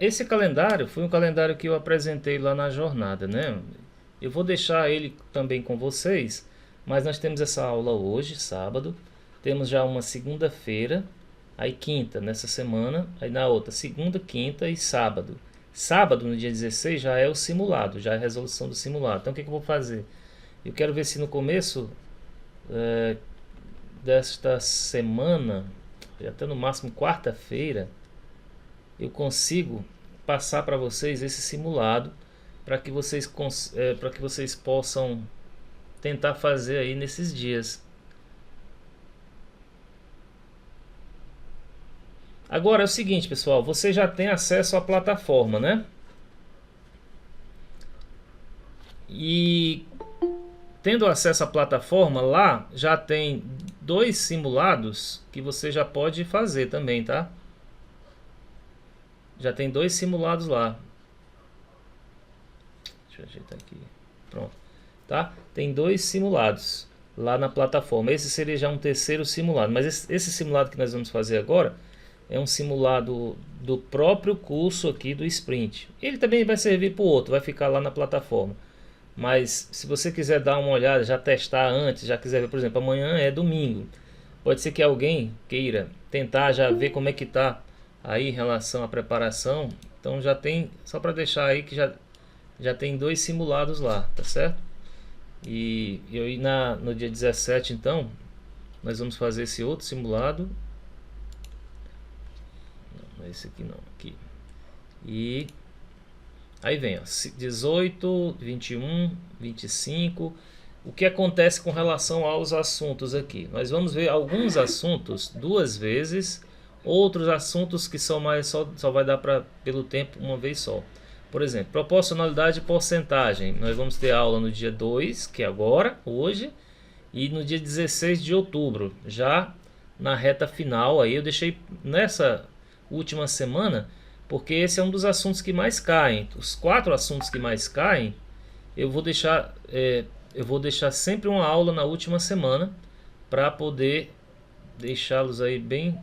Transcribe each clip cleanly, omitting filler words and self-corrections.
Esse calendário foi um calendário que eu apresentei lá na jornada, né? Eu vou deixar ele também com vocês, mas nós temos essa aula hoje, sábado. Temos já uma segunda-feira, aí quinta nessa semana, aí na outra segunda, quinta e sábado. Sábado, no dia 16, já é o simulado, já é a resolução do simulado. Então o que que eu vou fazer? Eu quero ver se no começo desta semana, até no máximo quarta-feira, eu consigo passar para vocês esse simulado para que para que vocês possam tentar fazer aí nesses dias. Agora é o seguinte, pessoal, você já tem acesso à plataforma, né? E tendo acesso à plataforma, lá já tem dois simulados que você já pode fazer também, tá? Já tem dois simulados lá. Deixa eu ajeitar aqui. Pronto. Tá? Tem dois simulados lá na plataforma. Esse seria já um terceiro simulado. Mas esse simulado que nós vamos fazer agora é um simulado do próprio curso aqui do Sprint. Ele também vai servir para o outro, vai ficar lá na plataforma. Mas se você quiser dar uma olhada, já testar antes, já quiser ver, por exemplo, amanhã é domingo. Pode ser que alguém queira tentar já ver como é que tá aí em relação à preparação. Então já tem, só para deixar aí que já tem dois simulados lá, tá certo? E eu no dia 17 então, nós vamos fazer esse outro simulado. Não, esse aqui não, aqui. E aí vem, ó, 18, 21, 25. O que acontece com relação aos assuntos aqui? Nós vamos ver alguns assuntos duas vezes, outros assuntos que são mais só vai dar para pelo tempo uma vez só. Por exemplo, proporcionalidade e porcentagem. Nós vamos ter aula no dia 2, que é agora, hoje, e no dia 16 de outubro, já na reta final. Aí eu deixei nessa última semana, porque esse é um dos assuntos que mais caem. Os quatro assuntos que mais caem, eu vou deixar, eu vou deixar sempre uma aula na última semana para poder deixá-los aí bem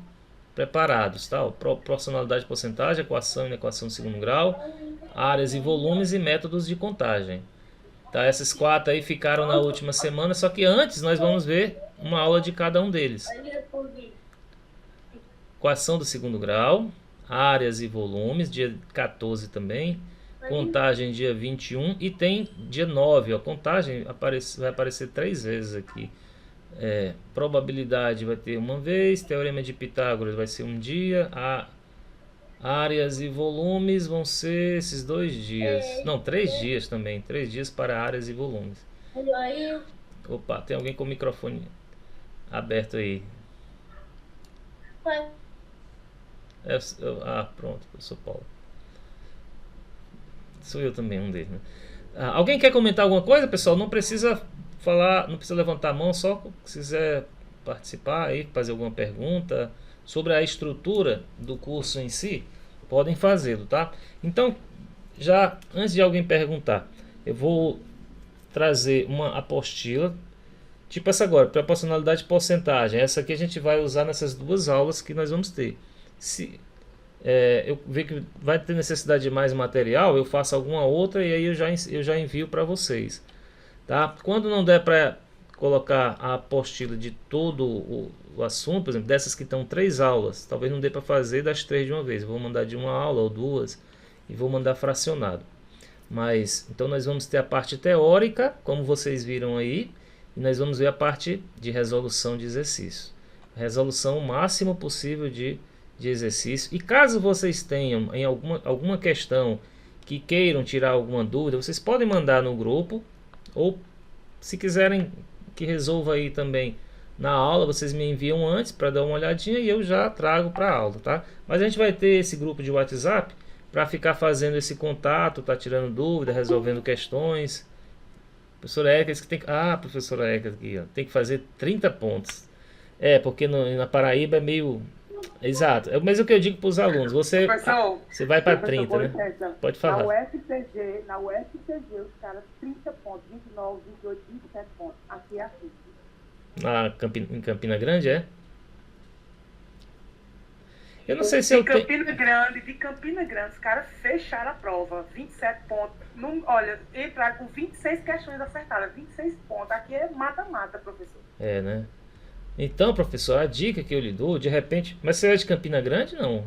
preparados, tá? Proporcionalidade, porcentagem, equação e equação de segundo grau, áreas e volumes e métodos de contagem. Tá? Essas quatro aí ficaram na última semana, só que antes nós vamos ver uma aula de cada um deles. Equação do segundo grau, áreas e volumes, dia 14 também. Contagem dia 21 e tem dia 9. A contagem vai aparecer três vezes aqui. Probabilidade vai ter uma vez, teorema de Pitágoras vai ser um dia, áreas e volumes vão ser esses 2 dias, não, 3 dias também, 3 dias para áreas e volumes. Opa, tem alguém com o microfone aberto aí. Pronto, eu sou Paulo. Sou eu também, um deles, né? Alguém quer comentar alguma coisa, pessoal? Não precisa falar, não precisa levantar a mão, só se quiser participar aí, fazer alguma pergunta sobre a estrutura do curso em si, podem fazê-lo, tá? Então, já antes de alguém perguntar, eu vou trazer uma apostila, tipo essa agora, proporcionalidade e porcentagem. Essa aqui a gente vai usar nessas duas aulas que nós vamos ter. Se eu ver que vai ter necessidade de mais material, eu faço alguma outra e aí eu já envio para vocês, tá? Quando não der para colocar a apostila de todo o assunto, por exemplo, dessas que estão 3 aulas, talvez não dê para fazer das 3 de uma vez. Eu vou mandar de uma aula ou duas e vou mandar fracionado. Mas então nós vamos ter a parte teórica, como vocês viram aí, e nós vamos ver a parte de resolução de exercício. Resolução o máximo possível de exercício. E caso vocês tenham em alguma questão que queiram tirar alguma dúvida, vocês podem mandar no grupo, ou se quiserem que resolva aí também na aula, vocês me enviam antes para dar uma olhadinha e eu já trago para a aula, tá? Mas a gente vai ter esse grupo de WhatsApp para ficar fazendo esse contato, tá tirando dúvida, resolvendo questões. Professora Ecas que tem que... professora Ecas aqui, ó, tem que fazer 30 pontos. Porque na Paraíba é meio... Exato. Mas o que eu digo para os alunos, você vai para 30, né? Pode falar. Na UFCG, os caras 30 pontos, 29, 28, 27 pontos. Aqui é assim. Em Campina Grande, é? Eu não sei se eu tenho... De Campina Grande, os caras fecharam a prova, 27 pontos. Olha, entraram com 26 questões acertadas, 26 pontos. Aqui é mata-mata, professor. É, né? Então, professor, a dica que eu lhe dou, de repente... Mas você é de Campina Grande, não?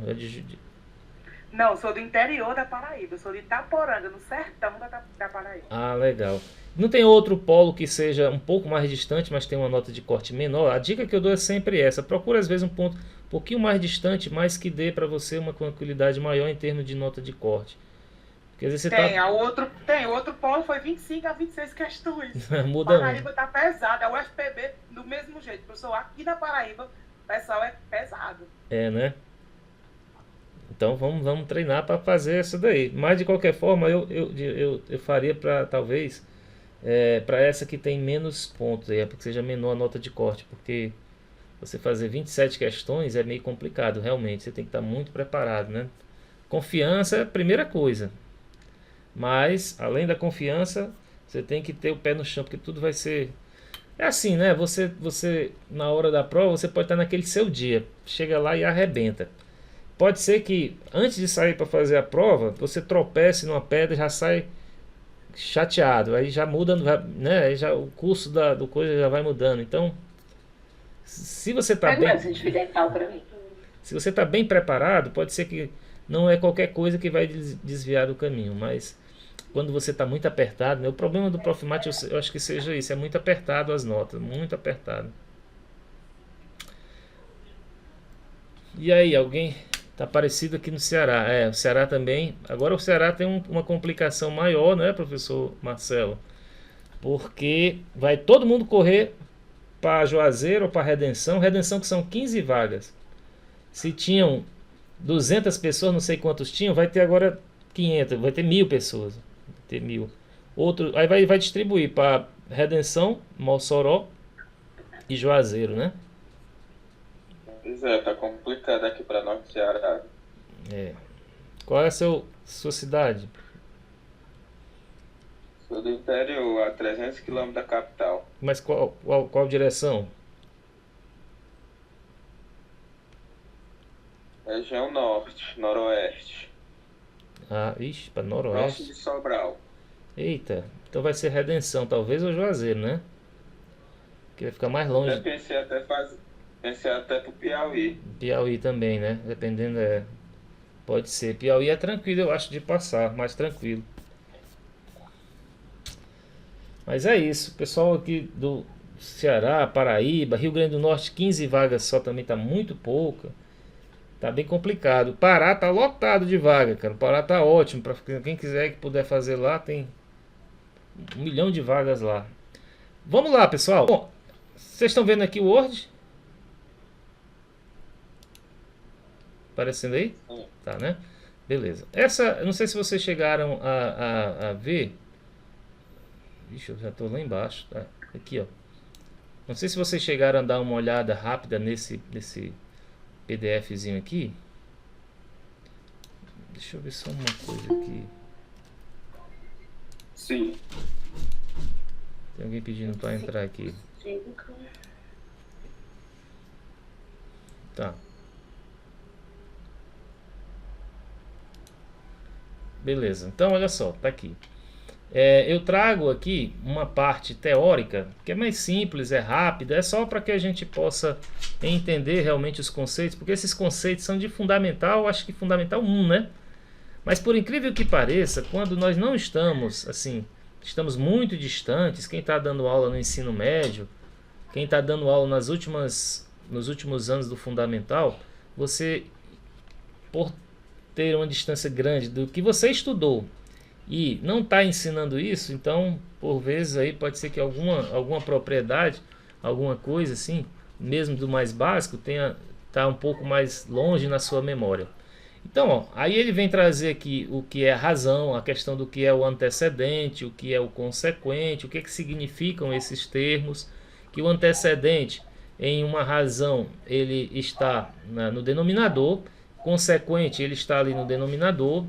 Não, sou do interior da Paraíba, sou de Itaporanga, no sertão da Paraíba. Ah, legal. Não tem outro polo que seja um pouco mais distante, mas tem uma nota de corte menor? A dica que eu dou é sempre essa. Procura às vezes um ponto um pouquinho mais distante, mas que dê para você uma tranquilidade maior em termos de nota de corte. Porque às vezes você outro polo foi 25 a 26 questões. Muda Paraíba tá pesado, é o UFPB do mesmo jeito. Professor, aqui na Paraíba, o pessoal é pesado. É, né? Então vamos treinar para fazer isso daí. Mas de qualquer forma, eu faria para talvez para essa que tem menos pontos, aí, porque seja menor a nota de corte, porque você fazer 27 questões é meio complicado, realmente. Você tem que estar muito preparado, né? Confiança é a primeira coisa. Mas, além da confiança, você tem que ter o pé no chão, porque tudo vai ser... É assim, né? Você na hora da prova, você pode estar naquele seu dia. Chega lá e arrebenta. Pode ser que, antes de sair para fazer a prova, você tropece numa pedra e já sai chateado. Aí já muda, né? Aí já, o curso do coisa já vai mudando. Então, se você está se você está bem preparado, pode ser que não é qualquer coisa que vai desviar do caminho, mas quando você está muito apertado, né? O problema do Profimate eu acho que seja isso, é muito apertado as notas, muito apertado. E aí, alguém tá parecido aqui no Ceará? O Ceará também. Agora o Ceará tem uma complicação maior, né, professor Marcelo? Porque vai todo mundo correr para Juazeiro ou para Redenção. Redenção que são 15 vagas. Se tinham 200 pessoas, não sei quantos tinham, vai ter agora 500, vai ter 1000 pessoas. Vai ter 1000. Aí vai distribuir para Redenção, Mossoró e Juazeiro, né? Pois é, tá complicado aqui para nós do Ceará. Qual é a sua cidade? Sou do interior, a 300 km da capital. Mas qual direção? Região norte, noroeste. Ah, ixi, para Próximo noroeste. de Sobral. Eita, então vai ser Redenção, talvez, ou Juazeiro, né? Que vai ficar mais longe. Eu pensei até pro Piauí. Piauí também, né? Dependendo, pode ser. Piauí é tranquilo, eu acho, de passar, mais tranquilo. Mas é isso, pessoal aqui do Ceará, Paraíba, Rio Grande do Norte, 15 vagas só também tá muito pouca. Tá bem complicado. Pará tá lotado de vaga, cara. O Pará tá ótimo, para quem quiser que puder fazer lá, tem 1 milhão de vagas lá. Vamos lá, pessoal. Bom, vocês estão vendo aqui o Word? Aparecendo aí? Tá, né? Beleza. Eu não sei se vocês chegaram a ver. Vixe, eu já tô lá embaixo, tá? Aqui, ó. Não sei se vocês chegaram a dar uma olhada rápida nesse PDFzinho aqui. Deixa eu ver só uma coisa aqui. Sim. Tem alguém pedindo para entrar aqui. Tá. Beleza. Então, olha só, tá aqui. Eu trago aqui uma parte teórica que é mais simples, é rápida, é só para que a gente possa entender realmente os conceitos, porque esses conceitos são de fundamental, acho que fundamental 1, né? Mas por incrível que pareça, quando nós não estamos assim, estamos muito distantes, quem está dando aula no ensino médio, quem está dando aula nos últimos anos do fundamental, você, por ter uma distância grande do que você estudou e não está ensinando isso, então por vezes aí pode ser que alguma propriedade, alguma coisa assim, mesmo do mais básico, tá um pouco mais longe na sua memória. Então, ó, aí ele vem trazer aqui o que é a razão, a questão do que é o antecedente, o que é o consequente, o que significam esses termos, que o antecedente em uma razão ele está no denominador, consequente ele está ali no denominador.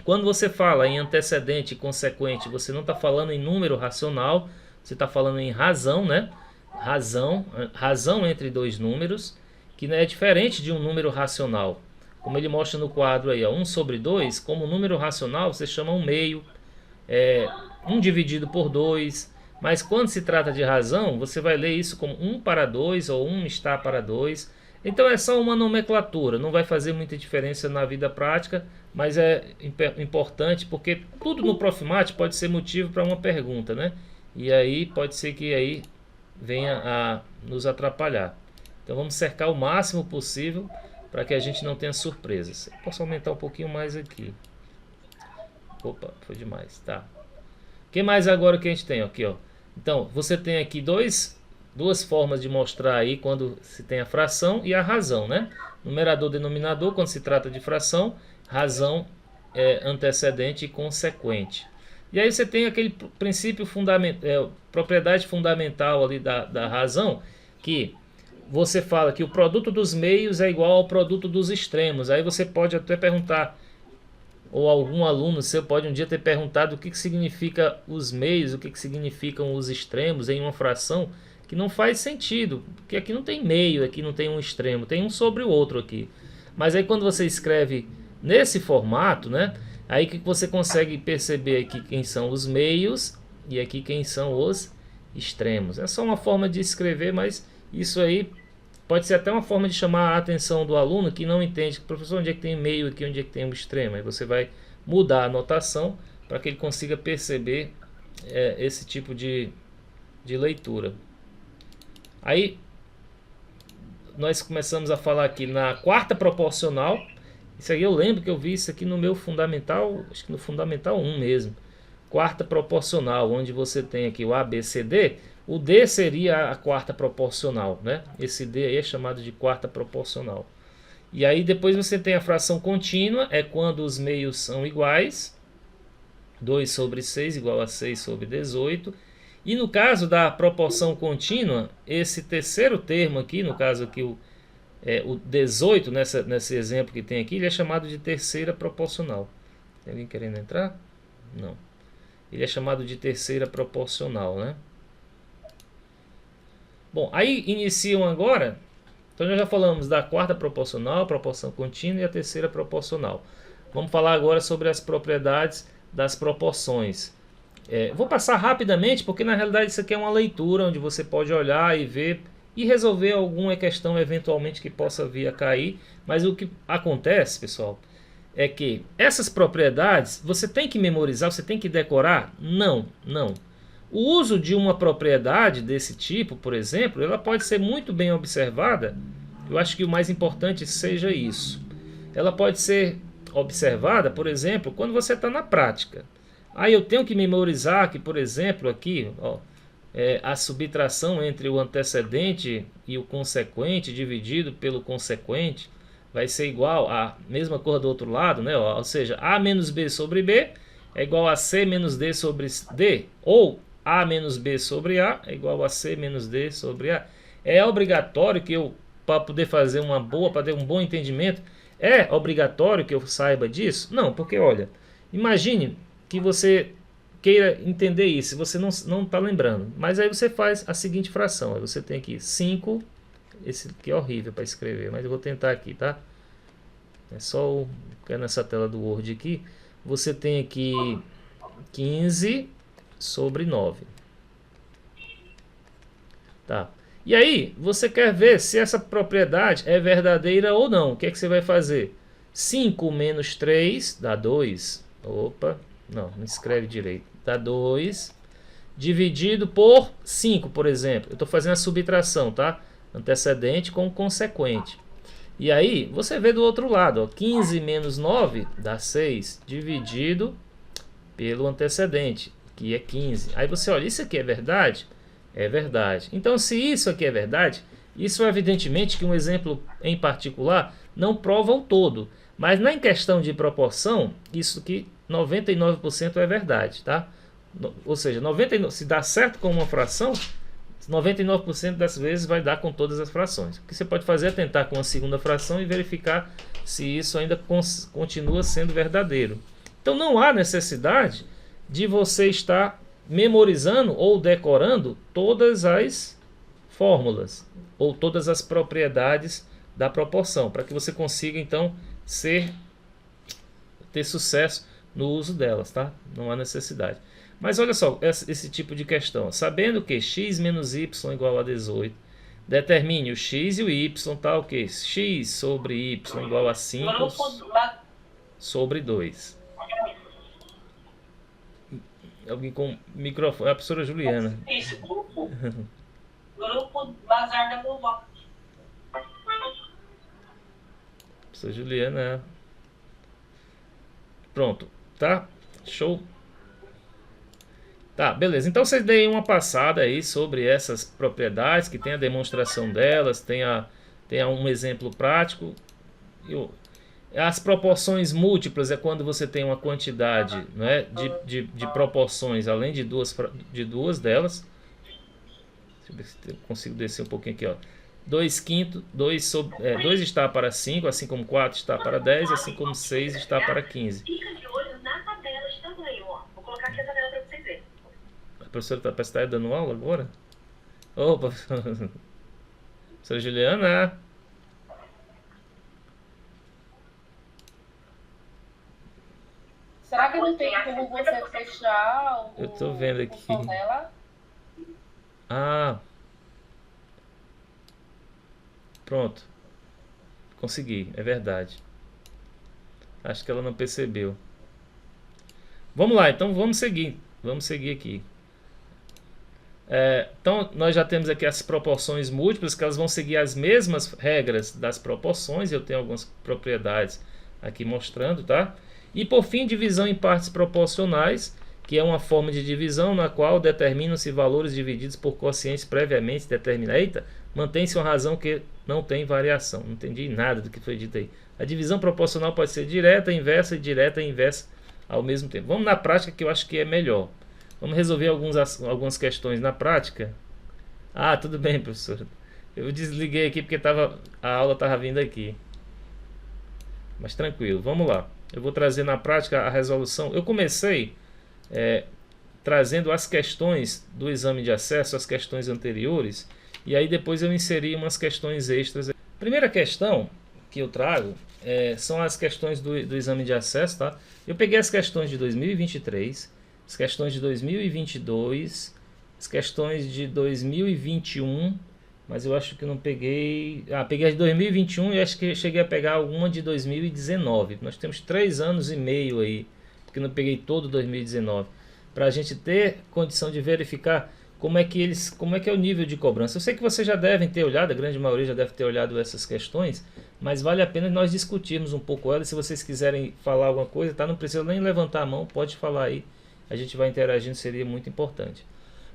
Quando você fala em antecedente e consequente, você não está falando em número racional, você está falando em razão, né? Razão entre dois números, que é diferente de um número racional. como ele mostra no quadro aí, ó, 1 sobre 2, como número racional você chama 1 meio, 1 dividido por 2, mas quando se trata de razão, você vai ler isso como 1 para 2 ou 1 está para 2. Então é só uma nomenclatura, não vai fazer muita diferença na vida prática, mas é importante porque tudo no Profimate pode ser motivo para uma pergunta, né? E aí pode ser que aí venha a nos atrapalhar. Então vamos cercar o máximo possível para que a gente não tenha surpresas. Posso aumentar um pouquinho mais aqui. Opa, foi demais, tá? O que mais agora que a gente tem aqui, ó? Então, você tem aqui duas formas de mostrar aí quando se tem a fração e a razão, né? Numerador, denominador, quando se trata de fração, razão antecedente e consequente. E aí você tem aquele princípio fundamental, propriedade fundamental ali da razão, que você fala que o produto dos meios é igual ao produto dos extremos. Aí você pode até perguntar, ou algum aluno seu pode um dia ter perguntado o que significa os meios, o que significam os extremos em uma fração, que não faz sentido, porque aqui não tem meio, aqui não tem um extremo, tem um sobre o outro aqui. Mas aí quando você escreve nesse formato, né, aí que você consegue perceber aqui quem são os meios e aqui quem são os extremos. É só uma forma de escrever, mas isso aí pode ser até uma forma de chamar a atenção do aluno que não entende, professor, onde é que tem meio aqui, onde é que tem um extremo. Aí você vai mudar a notação para que ele consiga perceber esse tipo de leitura. Aí nós começamos a falar aqui na quarta proporcional. Isso aí eu lembro que eu vi isso aqui no meu fundamental, acho que no fundamental 1 mesmo. Quarta proporcional, onde você tem aqui o A, B, C, D. O D seria a quarta proporcional, né? Esse D aí é chamado de quarta proporcional. E aí depois você tem a fração contínua, é quando os meios são iguais. 2 sobre 6 igual a 6 sobre 18. E no caso da proporção contínua, esse terceiro termo aqui, no caso aqui o 18, nesse exemplo que tem aqui, ele é chamado de terceira proporcional. Tem alguém querendo entrar? Não. Ele é chamado de terceira proporcional, né? Bom, aí iniciam agora, então nós já falamos da quarta proporcional, proporção contínua e a terceira proporcional. Vamos falar agora sobre as propriedades das proporções. Vou passar rapidamente, porque na realidade isso aqui é uma leitura onde você pode olhar e ver e resolver alguma questão eventualmente que possa vir a cair. Mas o que acontece, pessoal, é que essas propriedades você tem que memorizar, você tem que decorar? Não, não. O uso de uma propriedade desse tipo, por exemplo, ela pode ser muito bem observada. Eu acho que o mais importante seja isso. Ela pode ser observada, por exemplo, quando você está na prática. Aí eu tenho que memorizar que, por exemplo, aqui, ó, a subtração entre o antecedente e o consequente dividido pelo consequente vai ser igual a mesma coisa do outro lado, né? Ou seja, A menos B sobre B é igual a C menos D sobre D, ou A menos B sobre A é igual a C menos D sobre A. É obrigatório que eu, para poder fazer para ter um bom entendimento, é obrigatório que eu saiba disso? Não, porque olha, imagine que você queira entender isso, você não está lembrando. Mas aí você faz a seguinte fração. Aí você tem aqui 5, esse aqui é horrível para escrever, mas eu vou tentar aqui, tá? É só nessa tela do Word aqui. Você tem aqui 15 sobre 9. Tá. E aí, você quer ver se essa propriedade é verdadeira ou não. O que é que você vai fazer? 5 menos 3 dá 2. Opa, não escreve direito. Dá 2. Dividido por 5, por exemplo. Eu estou fazendo a subtração, tá? Antecedente com consequente. E aí, você vê do outro lado, ó, 15 menos 9 dá 6. Dividido pelo antecedente, que é 15. Aí você olha, isso aqui é verdade? É verdade. Então, se isso aqui é verdade, isso é evidentemente que um exemplo em particular não prova o todo. Mas na questão de proporção, isso aqui 99% é verdade, tá? Ou seja, 99, se dá certo com uma fração, 99% das vezes vai dar com todas as frações. O que você pode fazer é tentar com a segunda fração e verificar se isso ainda continua sendo verdadeiro. Então não há necessidade de você estar memorizando ou decorando todas as fórmulas ou todas as propriedades da proporção, para que você consiga então ter sucesso no uso delas, tá? Não há necessidade. Mas olha só, esse tipo de questão. Sabendo que x menos y igual a 18, determine o x e o y, tá o quê? X sobre y igual a 5 sobre 2. Alguém com microfone. A professora Juliana. Isso, grupo. Grupo Bazar da Vovó. Professora Juliana. Pronto, tá? Show. Tá, beleza. Então vocês deem uma passada aí sobre essas propriedades, que tem a demonstração delas, tem um exemplo prático. As proporções múltiplas é quando você tem uma quantidade, né, de proporções, além de duas delas. Deixa eu ver se eu consigo descer um pouquinho aqui, ó. 2 quintos, 2 está para 5, assim como 4 está para 10, assim como 6 está para 15. Fica de olho na tabela de tamanho, ó. Vou colocar aqui a tabela para vocês verem. A professora está dando aula agora? Opa, professora Juliana. Será que não tem como você fechar Eu tô vendo aqui. som dela? Ah. Pronto. Consegui, é verdade. Acho que ela não percebeu. Vamos lá, então vamos seguir. Vamos seguir aqui. Então, nós já temos aqui as proporções múltiplas, que elas vão seguir as mesmas regras das proporções. Eu tenho algumas propriedades aqui mostrando, tá? E por fim, divisão em partes proporcionais, que é uma forma de divisão na qual determinam-se valores divididos por quocientes previamente determinados. Eita, mantém-se uma razão que não tem variação. Não entendi nada do que foi dito aí. A divisão proporcional pode ser direta, inversa e direta e inversa ao mesmo tempo. Vamos na prática, que eu acho que é melhor. Vamos resolver algumas questões na prática. Ah, tudo bem, professor. Eu desliguei aqui porque a aula estava vindo aqui. Mas tranquilo, vamos lá. Eu vou trazer na prática a resolução. Eu comecei trazendo as questões do exame de acesso, as questões anteriores, e aí depois eu inseri umas questões extras. Primeira questão que eu trago são as questões do exame de acesso, tá? Eu peguei as questões de 2023, as questões de 2022, as questões de 2021, mas eu acho que não peguei... peguei as de 2021 e acho que cheguei a pegar alguma de 2019. Nós temos 3 anos e meio aí, porque não peguei todo 2019, para a gente ter condição de verificar como é que é o nível de cobrança. Eu sei que vocês já devem ter olhado, a grande maioria já deve ter olhado essas questões, mas vale a pena nós discutirmos um pouco elas. Se vocês quiserem falar alguma coisa, tá? Não precisa nem levantar a mão, pode falar aí, a gente vai interagindo, seria muito importante.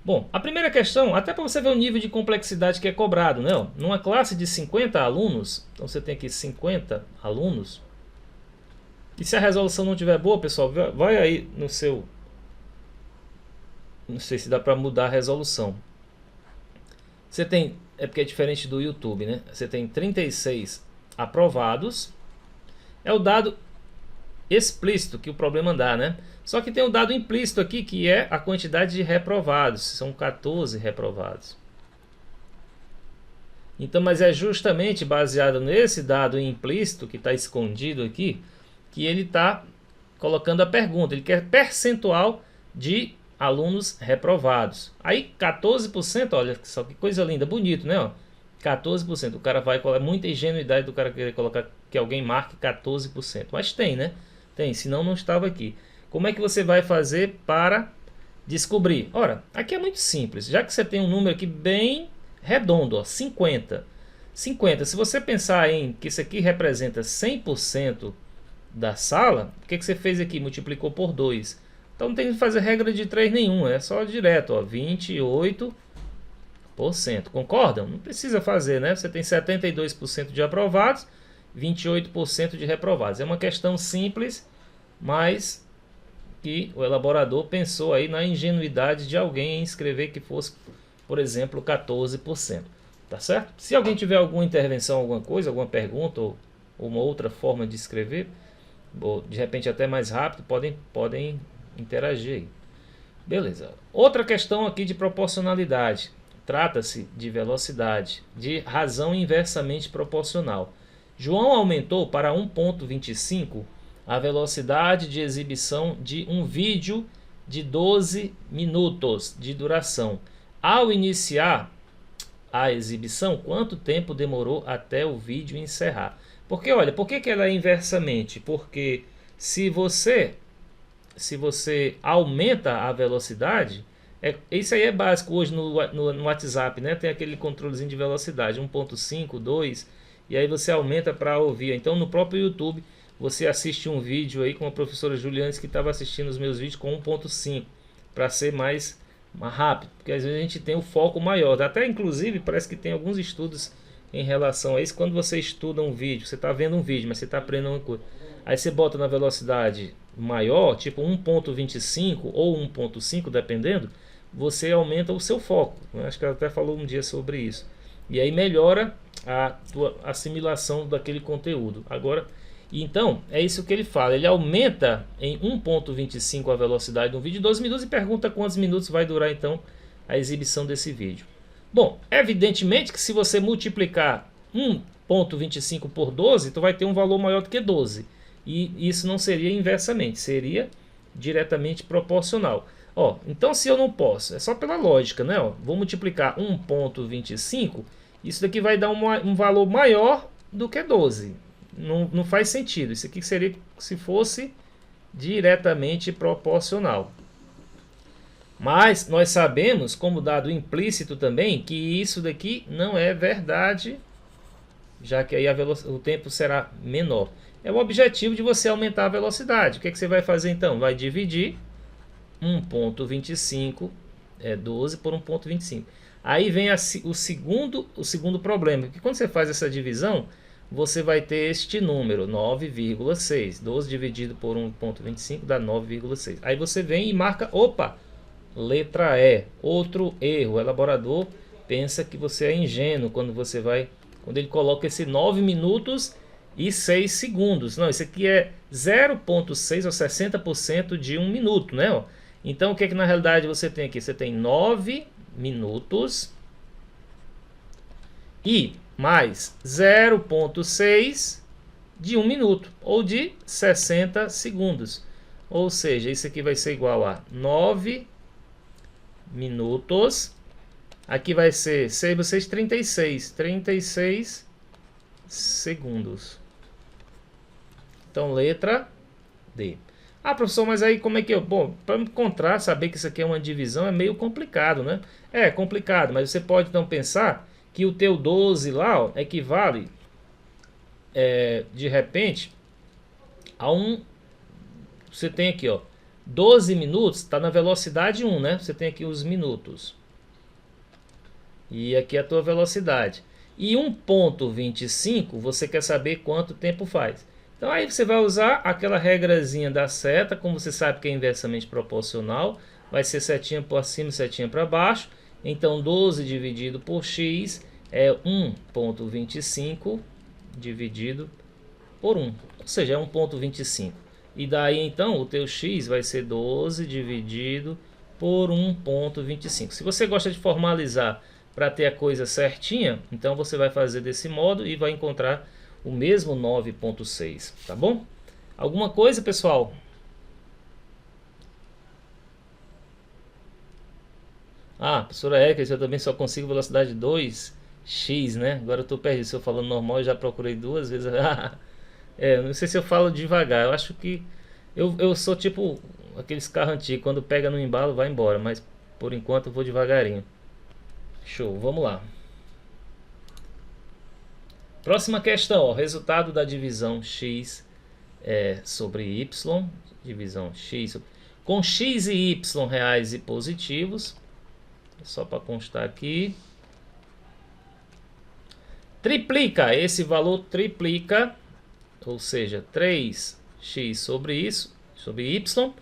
Bom, a primeira questão, até para você ver o nível de complexidade que é cobrado, né? Numa classe de 50 alunos, então você tem aqui 50 alunos, e se a resolução não estiver boa, pessoal, vai aí no seu... Não sei se dá para mudar a resolução. Você tem... É porque é diferente do YouTube, né? Você tem 36 aprovados. É o dado explícito que o problema dá, né? Só que tem o dado implícito aqui, que é a quantidade de reprovados. São 14 reprovados. Então, mas é justamente baseado nesse dado implícito, que está escondido aqui, que ele está colocando a pergunta. Ele quer percentual de alunos reprovados. Aí 14%, olha só que coisa linda, bonito, né? 14%. O cara vai colocar, muita ingenuidade do cara querer colocar que alguém marque 14%. Mas tem, né? Tem, senão não estava aqui. Como é que você vai fazer para descobrir? Ora, aqui é muito simples. Já que você tem um número aqui bem redondo, ó, 50. 50, se você pensar em que isso aqui representa 100% da sala, o que você fez aqui? Multiplicou por 2. Então não tem que fazer regra de 3 nenhuma, é só direto, ó, 28%. Concordam? Não precisa fazer, né? Você tem 72% de aprovados, 28% de reprovados. É uma questão simples, mas que o elaborador pensou aí na ingenuidade de alguém em escrever que fosse, por exemplo, 14%. Tá certo? Se alguém tiver alguma intervenção, alguma coisa, alguma pergunta ou uma outra forma de escrever, ou de repente até mais rápido, podem interagir aí. Beleza. Outra questão aqui de proporcionalidade. Trata-se de velocidade, de razão inversamente proporcional. João aumentou para 1.25 a velocidade de exibição de um vídeo de 12 minutos de duração. Ao iniciar a exibição, quanto tempo demorou até o vídeo encerrar? Porque, olha, por que ela é inversamente? Porque se você aumenta a velocidade, isso aí é básico hoje no WhatsApp, né? Tem aquele controlezinho de velocidade, 1.5, 2, e aí você aumenta para ouvir. Então no próprio YouTube você assiste um vídeo aí com a professora Juliane que estava assistindo os meus vídeos com 1.5, para ser mais rápido, porque às vezes a gente tem o foco maior. Até inclusive parece que tem alguns estudos em relação a isso. Quando você estuda um vídeo, você está vendo um vídeo, mas você está aprendendo uma coisa, aí você bota na velocidade maior, tipo 1.25 ou 1.5, dependendo, você aumenta o seu foco. Acho que ela até falou um dia sobre isso. E aí melhora a tua assimilação daquele conteúdo. Agora, então, é isso que ele fala. Ele aumenta em 1.25 a velocidade de um vídeo de 12 minutos e pergunta quantos minutos vai durar então a exibição desse vídeo. Bom, evidentemente que se você multiplicar 1.25 por 12, tu vai ter um valor maior do que 12. E isso não seria inversamente, seria diretamente proporcional. Ó, então se eu não posso, é só pela lógica, né? Ó, vou multiplicar 1.25, isso daqui vai dar um valor maior do que 12. Não faz sentido. Isso aqui seria se fosse diretamente proporcional. Mas nós sabemos, como dado implícito também, que isso daqui não é verdade, já que aí o tempo será menor. É o objetivo de você aumentar a velocidade. O que você vai fazer então? Vai dividir 1.25, 12 por 1.25. Aí vem o segundo problema, que quando você faz essa divisão, você vai ter este número, 9,6. 12 dividido por 1.25 dá 9,6. Aí você vem e marca, opa, letra E. Outro erro, o elaborador pensa que você é ingênuo quando ele coloca esse 9 minutos e 6 segundos. Não, isso aqui é 0,6 ou 60% de 1 minuto, né? Ó. Então o que na realidade você tem aqui? Você tem 9 minutos e mais 0,6 de 1 minuto, ou de 60 segundos. Ou seja, isso aqui vai ser igual a 9 minutos. Aqui vai ser 6, 36 segundos. Então, letra D. Ah, professor, mas aí como é que eu... Bom, para encontrar, saber que isso aqui é uma divisão é meio complicado, né? É complicado, mas você pode então pensar que o teu 12 lá, ó, equivale, de repente, a Você tem aqui, ó, 12 minutos, está na velocidade 1, né? Você tem aqui os minutos. E aqui a tua velocidade. E 1.25, você quer saber quanto tempo faz. Então aí você vai usar aquela regrazinha da seta, como você sabe que é inversamente proporcional, vai ser setinha para cima e setinha para baixo. Então 12 dividido por x é 1.25 dividido por 1, ou seja, é 1.25. E daí então o teu x vai ser 12 dividido por 1.25. Se você gosta de formalizar para ter a coisa certinha, então você vai fazer desse modo e vai encontrar o mesmo 9.6, tá bom? Alguma coisa, pessoal? Ah, professora Érica, eu também só consigo velocidade 2x, né? Agora eu estou perdido, se eu falando normal eu já procurei 2 vezes. Não sei se eu falo devagar, eu acho que eu sou tipo aqueles carros antigos, quando pega no embalo vai embora, mas por enquanto eu vou devagarinho. Show, vamos lá. Próxima questão, ó, resultado da divisão x sobre y, divisão x com x e y reais e positivos, só para constar aqui. Triplica, esse valor triplica, ou seja, 3x sobre isso, sobre y.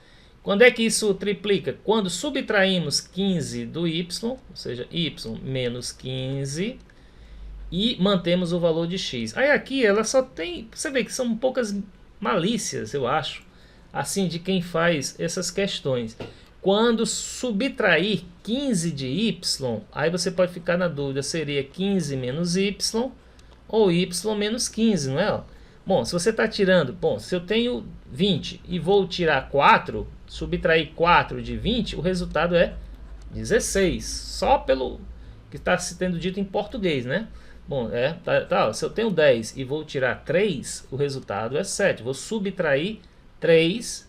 Quando é que isso triplica? Quando subtraímos 15 do y, ou seja, y menos 15, e mantemos o valor de x. Aí aqui ela só tem, você vê que são poucas malícias, eu acho, assim, de quem faz essas questões. Quando subtrair 15 de y, aí você pode ficar na dúvida, seria 15 menos y ou y menos 15, não é? Ó? Bom, se você está tirando... Bom, se eu tenho 20 e vou tirar 4, subtrair 4 de 20, o resultado é 16. Só pelo que está se tendo dito em português, né? Bom, ó, se eu tenho 10 e vou tirar 3, o resultado é 7. Vou subtrair 3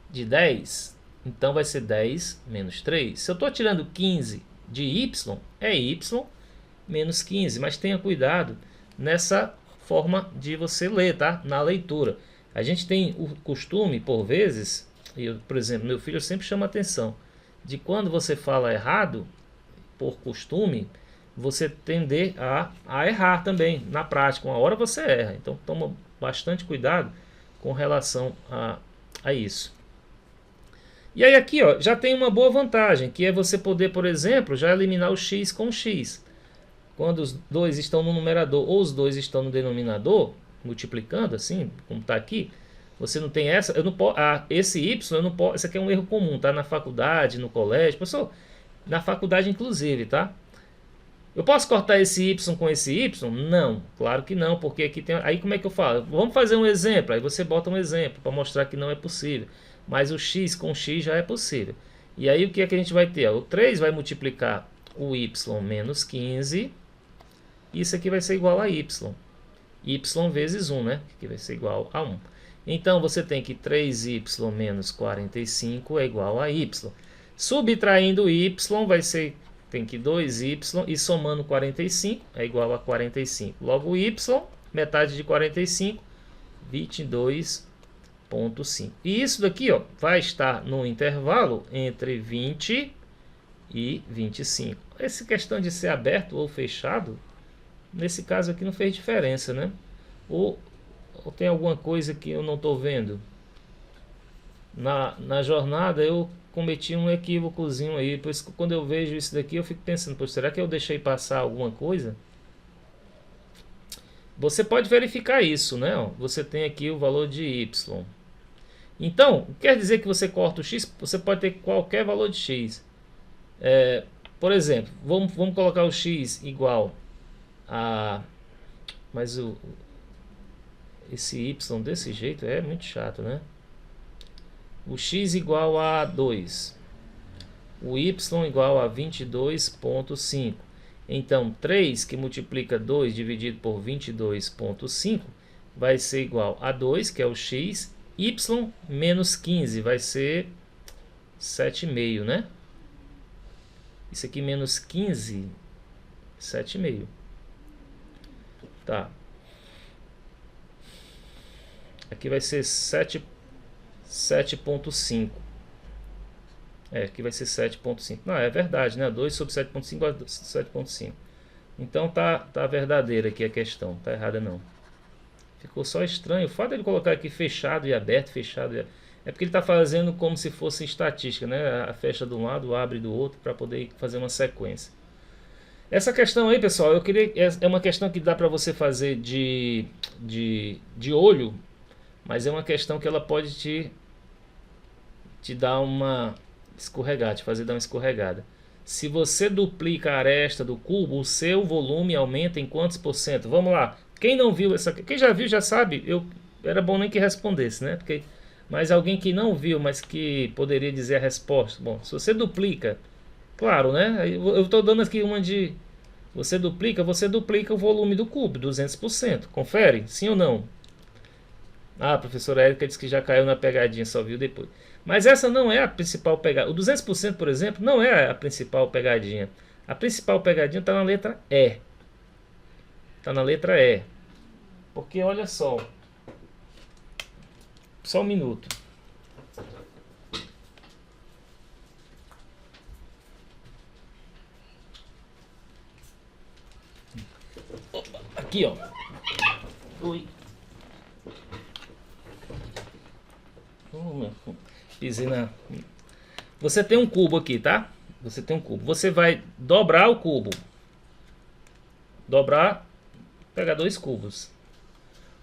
de 10. Então vai ser 10 menos 3. Se eu estou tirando 15 de y, é y menos 15. Mas tenha cuidado nessa forma de você ler, tá? Na leitura. A gente tem o costume, por vezes, por exemplo, meu filho sempre chama atenção, de quando você fala errado, por costume, você tender a errar também na prática. Uma hora você erra. Então toma bastante cuidado com relação a isso. E aí aqui, ó, já tem uma boa vantagem, que é você poder, por exemplo, já eliminar o x com x. Quando os dois estão no numerador ou os dois estão no denominador, multiplicando assim, como está aqui, você não tem essa, eu não posso, esse y, eu não posso, isso aqui é um erro comum, tá? Na faculdade, no colégio, pessoal, na faculdade inclusive, tá? Eu posso cortar esse y com esse y? Não, claro que não, porque aqui tem, aí como é que eu falo? Vamos fazer um exemplo, aí você bota um exemplo para mostrar que não é possível. Mas o x com x já é possível. E aí o que é que a gente vai ter? O 3 vai multiplicar o y menos 15. Isso aqui vai ser igual a y. Y vezes 1, né? Que vai ser igual a 1. Então você tem que 3y menos 45 é igual a y. Subtraindo y vai ser, tem que 2y e somando 45 é igual a 45. Logo y, metade de 45, 22,5. E isso daqui, ó, vai estar no intervalo entre 20 e 25. Essa questão de ser aberto ou fechado, nesse caso aqui não fez diferença, né? Ou tem alguma coisa que eu não estou vendo? Na jornada eu cometi um equívocozinho aí, por isso que quando eu vejo isso daqui eu fico pensando, pô, será que eu deixei passar alguma coisa? Você pode verificar isso, né? Ó, você tem aqui o valor de y. Então, quer dizer que você corta o x, você pode ter qualquer valor de x. Por exemplo, vamos colocar o x igual a... Mas esse y desse jeito é muito chato, né? O x igual a 2. O y igual a 22,5. Então, 3 que multiplica 2 dividido por 22,5 vai ser igual a 2, que é o x. Y menos 15 vai ser 7,5, né? Isso aqui menos 15, 7,5. Tá. Aqui vai ser 7,5. Aqui vai ser 7,5. Não, é verdade, né? 2 sobre 7,5 igual a 7,5. Então tá verdadeira aqui a questão. Tá errada não. Ficou só estranho. O fato de ele colocar aqui fechado e aberto, fechado e... É porque ele está fazendo como se fosse estatística, né? A fecha de um lado, abre do outro, para poder fazer uma sequência. Essa questão aí, pessoal, eu queria... É uma questão que dá para você fazer de olho, mas é uma questão que ela pode te dar uma escorregada, te fazer dar uma escorregada. Se você duplica a aresta do cubo, o seu volume aumenta em quantos por cento? Vamos lá. Quem não viu essa... Quem já viu já sabe. Era bom nem que respondesse, né? Mas alguém que não viu, mas que poderia dizer a resposta. Bom, se você duplica... Claro, né? Eu estou dando aqui uma de... Você duplica o volume do cubo, 200%. Confere? Sim ou não? Ah, a professora Érica disse que já caiu na pegadinha, só viu depois. Mas essa não é a principal pegadinha. O 200%, por exemplo, não é a principal pegadinha. A principal pegadinha está na letra E. Está na letra E. Porque olha só. Só um minuto. Opa, aqui, ó. Ui. Pisei na... Você tem um cubo aqui, tá? Você tem um cubo. Você vai dobrar o cubo. Dobrar, pegar 2 cubos.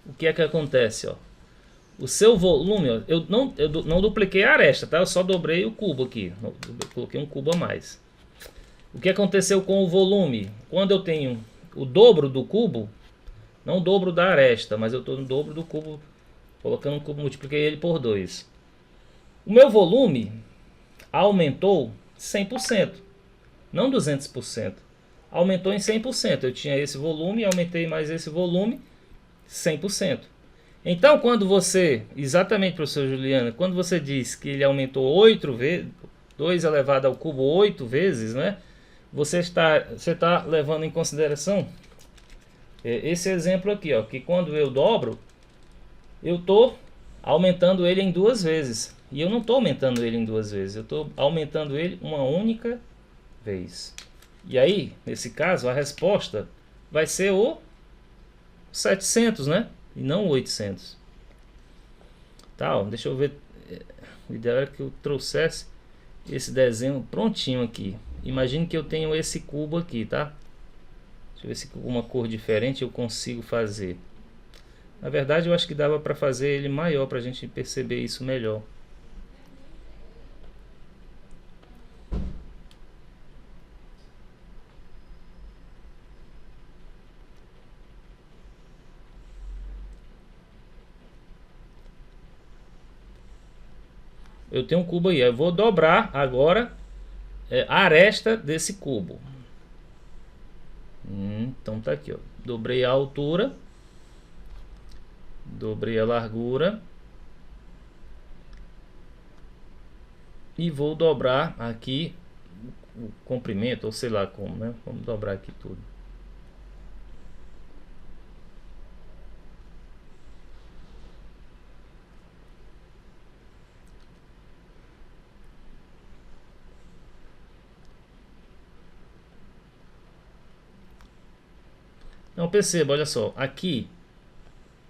O que é que acontece, ó? O seu volume, ó, eu não dupliquei a aresta, tá? Eu só dobrei o cubo aqui. Eu coloquei um cubo a mais. O que aconteceu com o volume? Quando eu tenho o dobro do cubo, Não o dobro da aresta, mas eu estou no dobro do cubo, colocando um cubo, multipliquei ele por 2. O meu volume aumentou 100%, não 200%. Aumentou em 100%. Eu tinha esse volume, aumentei mais esse volume, 100%. Então, quando você, exatamente, professor Juliana, quando você diz que ele aumentou 8 vezes, 2 elevado ao cubo 8 vezes, né? Você está levando em consideração esse exemplo aqui, ó, que quando eu dobro, eu estou aumentando ele em 2 vezes. E eu não estou aumentando ele em 2 vezes, eu estou aumentando ele uma única vez. E aí, nesse caso, a resposta vai ser o 700, né? E não o 800. Tá, ó, deixa eu ver. O ideal era que eu trouxesse esse desenho prontinho aqui. Imagine que eu tenho esse cubo aqui, tá? Deixa eu ver se com uma cor diferente eu consigo fazer. Na verdade, eu acho que dava para fazer ele maior para a gente perceber isso melhor. Eu tenho um cubo aí, eu vou dobrar agora a aresta desse cubo. Então tá aqui, ó. Dobrei a altura, dobrei a largura e vou dobrar aqui o comprimento, ou sei lá como, né? Vamos dobrar aqui tudo. Então perceba, olha só, aqui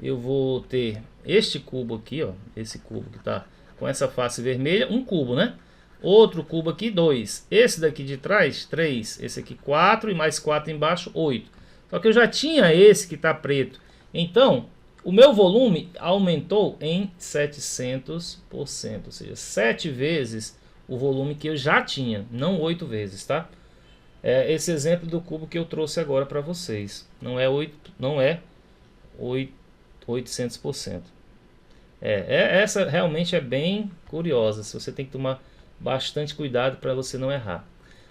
eu vou ter este cubo aqui, ó, esse cubo que está com essa face vermelha, um cubo, né? Outro cubo aqui, 2. Esse daqui de trás, 3. Esse aqui, 4 e mais 4 embaixo, 8. Só que eu já tinha esse que está preto. Então, o meu volume aumentou em 700%, ou seja, 7 vezes o volume que eu já tinha, não 8 vezes, tá? É esse exemplo do cubo que eu trouxe agora para vocês. Não é 800%. Essa realmente é bem curiosa. Você tem que tomar bastante cuidado para você não errar.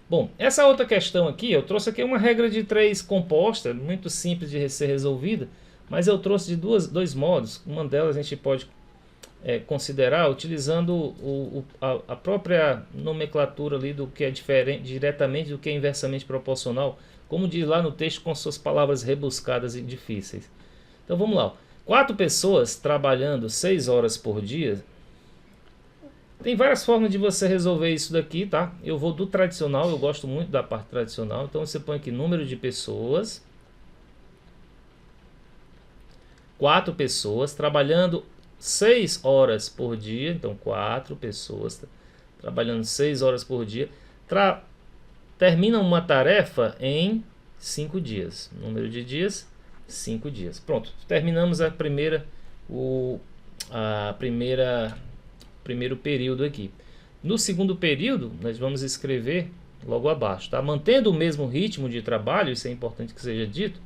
Bom, essa outra questão aqui, eu trouxe aqui uma regra de 3 composta, muito simples de ser resolvida, mas eu trouxe de dois modos. Uma delas a gente pode considerar utilizando a própria nomenclatura ali do que é diferente diretamente do que é inversamente proporcional, como diz lá no texto, com suas palavras rebuscadas e difíceis. Então vamos lá. 4 pessoas trabalhando 6 horas por dia. Tem várias formas de você resolver isso daqui, tá? Eu vou do tradicional, eu gosto muito da parte tradicional. Então você põe aqui número de pessoas. 4 pessoas trabalhando 6 horas por dia. Então 4 pessoas trabalhando 6 horas por dia. Terminam uma tarefa em 5 dias. Número de dias, 5 dias. Pronto, terminamos primeiro período aqui. No segundo período, nós vamos escrever logo abaixo, tá? Mantendo o mesmo ritmo de trabalho, isso é importante que seja dito.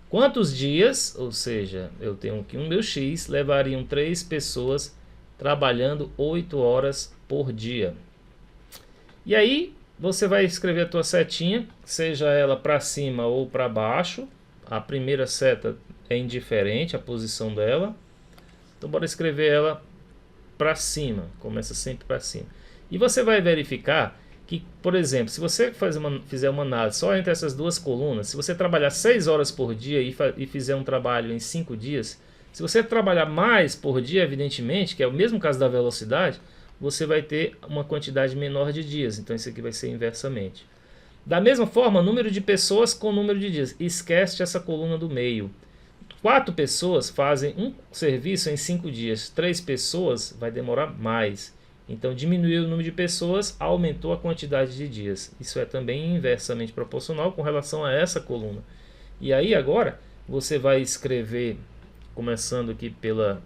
Quantos dias, ou seja, eu tenho aqui um meu X, levariam 3 pessoas trabalhando 8 horas por dia. E aí, você vai escrever a tua setinha, seja ela para cima ou para baixo. A primeira seta é indiferente, a posição dela. Então, bora escrever ela para cima. Começa sempre para cima. E você vai verificar que, por exemplo, se você fizer uma análise só entre essas duas colunas, se você trabalhar 6 horas por dia e fizer um trabalho em 5 dias, se você trabalhar mais por dia, evidentemente, que é o mesmo caso da velocidade, você vai ter uma quantidade menor de dias. Então isso aqui vai ser inversamente. Da mesma forma, número de pessoas com número de dias. Esquece essa coluna do meio. 4 pessoas fazem um serviço em 5 dias. 3 pessoas vai demorar mais. Então diminuiu o número de pessoas, aumentou a quantidade de dias. Isso é também inversamente proporcional com relação a essa coluna. E aí agora você vai escrever, começando aqui pela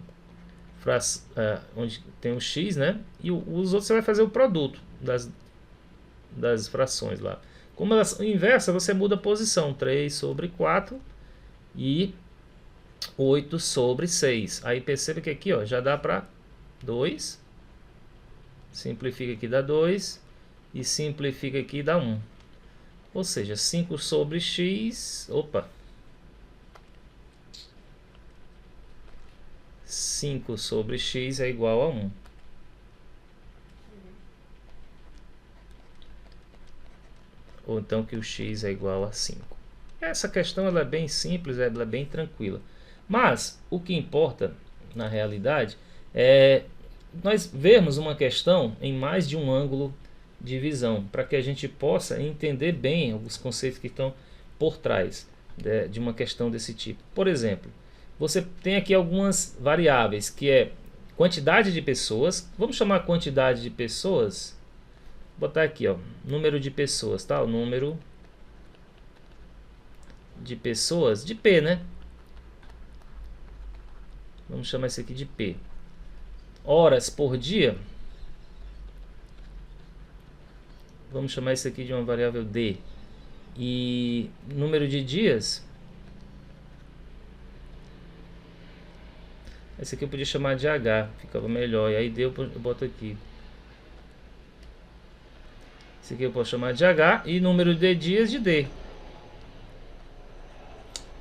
onde tem o X, né? E os outros você vai fazer o produto das frações lá. Como elas inversa, você muda a posição, 3 sobre 4 e 8 sobre 6. Aí perceba que aqui, ó, já dá para 2. Simplifica aqui, dá 2. E simplifica aqui, dá 1. Ou seja, 5 sobre x... Opa! 5 sobre x é igual a 1. Ou então que o x é igual a 5. Essa questão ela é bem simples, ela é bem tranquila. Mas o que importa, na realidade, é nós vermos uma questão em mais de um ângulo de visão, para que a gente possa entender bem os conceitos que estão por trás de uma questão desse tipo. Por exemplo, você tem aqui algumas variáveis, que é quantidade de pessoas. Vamos chamar quantidade de pessoas. Vou botar aqui, ó, número de pessoas, tá? O número de pessoas de P, né? Vamos chamar isso aqui de P. Horas por dia. Vamos chamar isso aqui de uma variável D. E número de dias. Esse aqui eu podia chamar de H, ficava melhor. E aí D eu boto aqui. Esse aqui eu posso chamar de H e número de dias de D.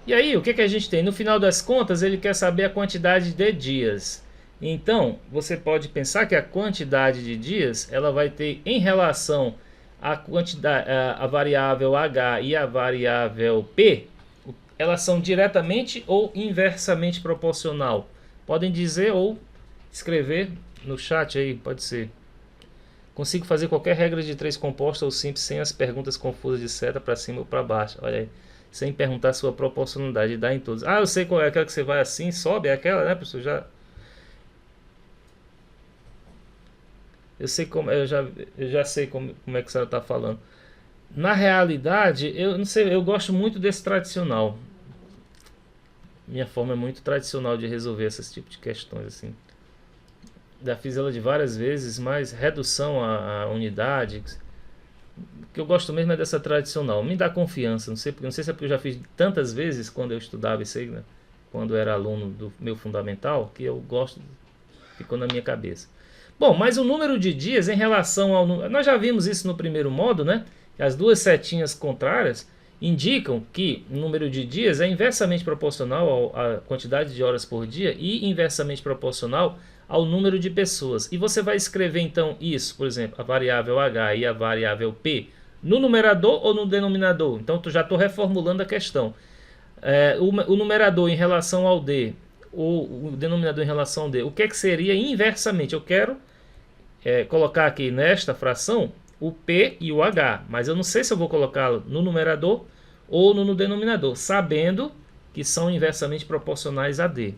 E aí, o que que a gente tem? No final das contas, ele quer saber a quantidade de dias. Então, você pode pensar que a quantidade de dias, ela vai ter em relação à quantidade, a variável H e a variável P, elas são diretamente ou inversamente proporcional. Podem dizer ou escrever no chat aí, pode ser. Consigo fazer qualquer regra de 3 composta ou simples sem as perguntas confusas de seta para cima ou para baixo. Olha aí. Sem perguntar sua proporcionalidade, dá em todos. Ah, eu sei qual é aquela que você vai assim, sobe, é aquela, né, professor? Eu já sei como é que a senhora está falando. Na realidade, eu não sei, eu gosto muito desse tradicional. Minha forma é muito tradicional de resolver esses tipos de questões assim. Já fiz ela de várias vezes, mas redução à unidade. O que eu gosto mesmo é dessa tradicional. Me dá confiança. Não sei se é porque eu já fiz tantas vezes quando eu estudava isso aí, né? Quando eu era aluno do meu fundamental, que eu gosto, ficou na minha cabeça. Bom, mas o número de dias em relação ao número... Nós já vimos isso no primeiro modo, né? As duas setinhas contrárias indicam que o número de dias é inversamente proporcional à quantidade de horas por dia e inversamente proporcional ao número de pessoas. E você vai escrever então isso, por exemplo, a variável H e a variável P, no numerador ou no denominador? Então já estou reformulando a questão. O numerador em relação ao D, ou o denominador em relação ao D, o que é que seria inversamente? Eu quero colocar aqui nesta fração o P e o H, mas eu não sei se eu vou colocá-lo no numerador ou no denominador, sabendo que são inversamente proporcionais a D.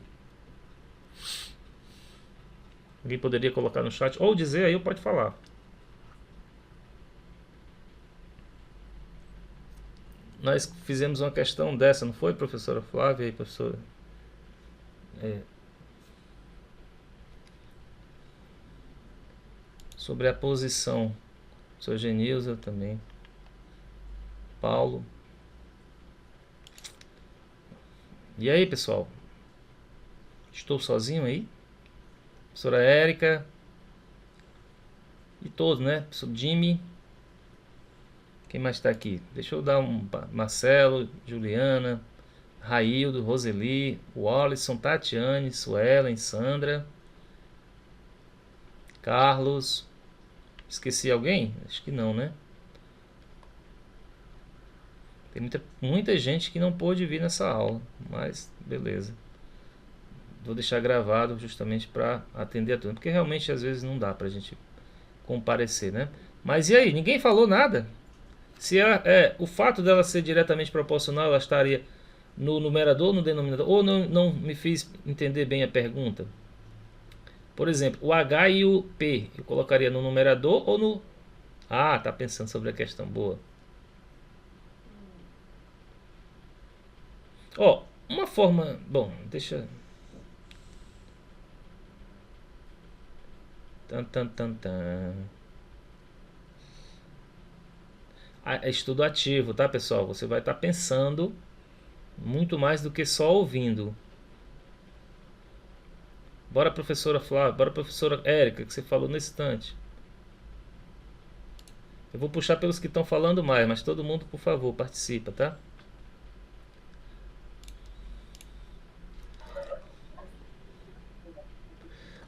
Alguém poderia colocar no chat ou dizer aí, pode falar. Nós fizemos uma questão dessa, não foi, professora Flávia e professora? Sobre a posição. Sou Genilza também. Paulo. E aí, pessoal? Estou sozinho aí? Professora Érica. E todos, né? Professor Jimmy. Quem mais está aqui? Deixa eu dar um... Marcelo, Juliana, Raildo, Roseli, Wallison, Tatiane, Suelen, Sandra, Carlos. Esqueci alguém? Acho que não, né? Tem muita gente que não pôde vir nessa aula, mas beleza. Vou deixar gravado justamente para atender a tudo, porque realmente às vezes não dá para a gente comparecer, né? Mas e aí? Ninguém falou nada? Se o fato dela ser diretamente proporcional, ela estaria no numerador ou no denominador? Ou não me fiz entender bem a pergunta? Por exemplo, o H e o P, eu colocaria no numerador ou no... Ah, tá pensando sobre a questão, boa. Ó, uma forma... Bom, deixa... É estudo ativo, tá, pessoal? Você vai estar pensando muito mais do que só ouvindo. Bora, professora Flávia. Bora, professora Érica, que você falou nesse instante. Eu vou puxar pelos que estão falando mais, mas todo mundo, por favor, participa, tá?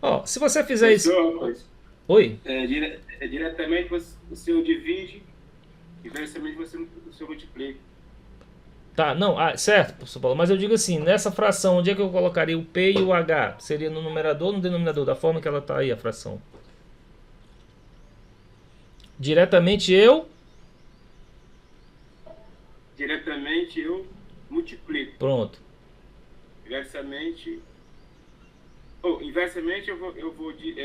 Ó, se você fizer isso... Oi? Diretamente você divide, inversamente você multiplica. Tá, não, certo, professor Paulo, mas eu digo assim, nessa fração, onde é que eu colocaria o P e o H? Seria no numerador ou no denominador? Da forma que ela tá aí, a fração. Diretamente eu multiplico. Pronto. Inversamente eu vou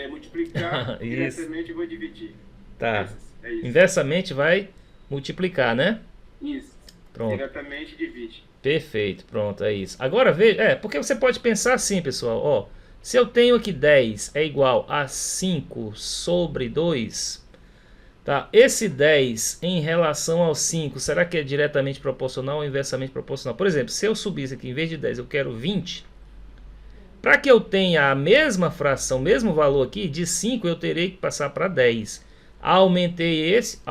multiplicar. Isso. Diretamente eu vou dividir. Tá. É isso. Inversamente vai multiplicar, né? Isso. Pronto. Diretamente divide. Perfeito, pronto, é isso. Agora veja, porque você pode pensar assim, pessoal, ó, se eu tenho aqui 10 é igual a 5 sobre 2, tá? Esse 10 em relação ao 5, será que é diretamente proporcional ou inversamente proporcional? Por exemplo, se eu subisse aqui, em vez de 10, eu quero 20, para que eu tenha a mesma fração, mesmo valor aqui, de 5 eu terei que passar para 10. Aumentei esse,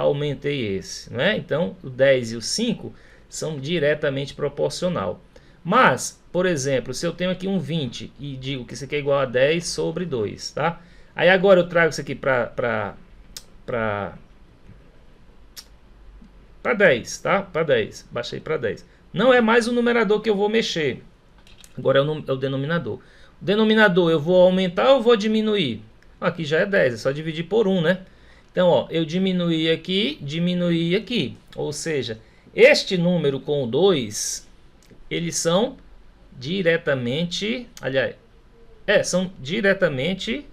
não é? Então, o 10 e o 5 são diretamente proporcional. Mas, por exemplo, se eu tenho aqui um 20 e digo que isso aqui é igual a 10 sobre 2, tá? Aí agora eu trago isso aqui para 10, tá? Para 10, baixei para 10. Não é mais o numerador que eu vou mexer. Agora é o denominador. O denominador eu vou aumentar ou vou diminuir? Aqui já é 10, é só dividir por 1, né? Então, ó, eu diminuí aqui. Ou seja, este número com o 2, eles são diretamente... Aliás, são diretamente...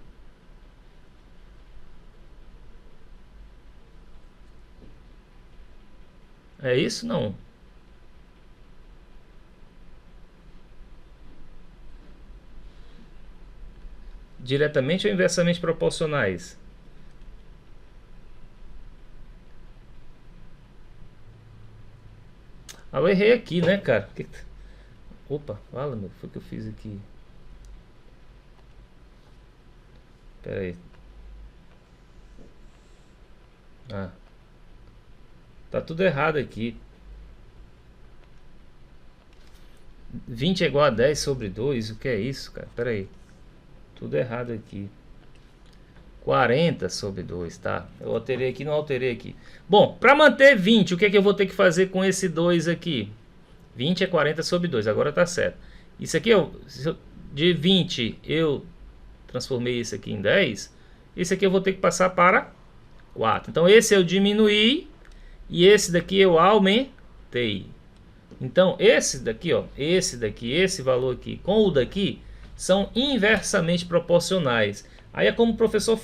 É isso? Não. Diretamente ou inversamente proporcionais? Ah, eu errei aqui, né, cara? Opa, fala, meu. Foi o que eu fiz aqui. Pera aí. Ah. Tá tudo errado aqui. 20 é igual a 10 sobre 2. O que é isso, cara? Pera aí. Tudo errado aqui. 40 sobre 2, tá? Eu alterei aqui, não alterei aqui. Bom, para manter 20, o que é que eu vou ter que fazer com esse 2 aqui? 20 é 40 sobre 2, agora tá certo. Isso aqui, de 20, eu transformei isso aqui em 10. Esse aqui eu vou ter que passar para 4. Então, esse eu diminuí e esse daqui eu aumentei. Então, esse daqui, ó, esse valor aqui com o daqui são inversamente proporcionais. Aí é como o professor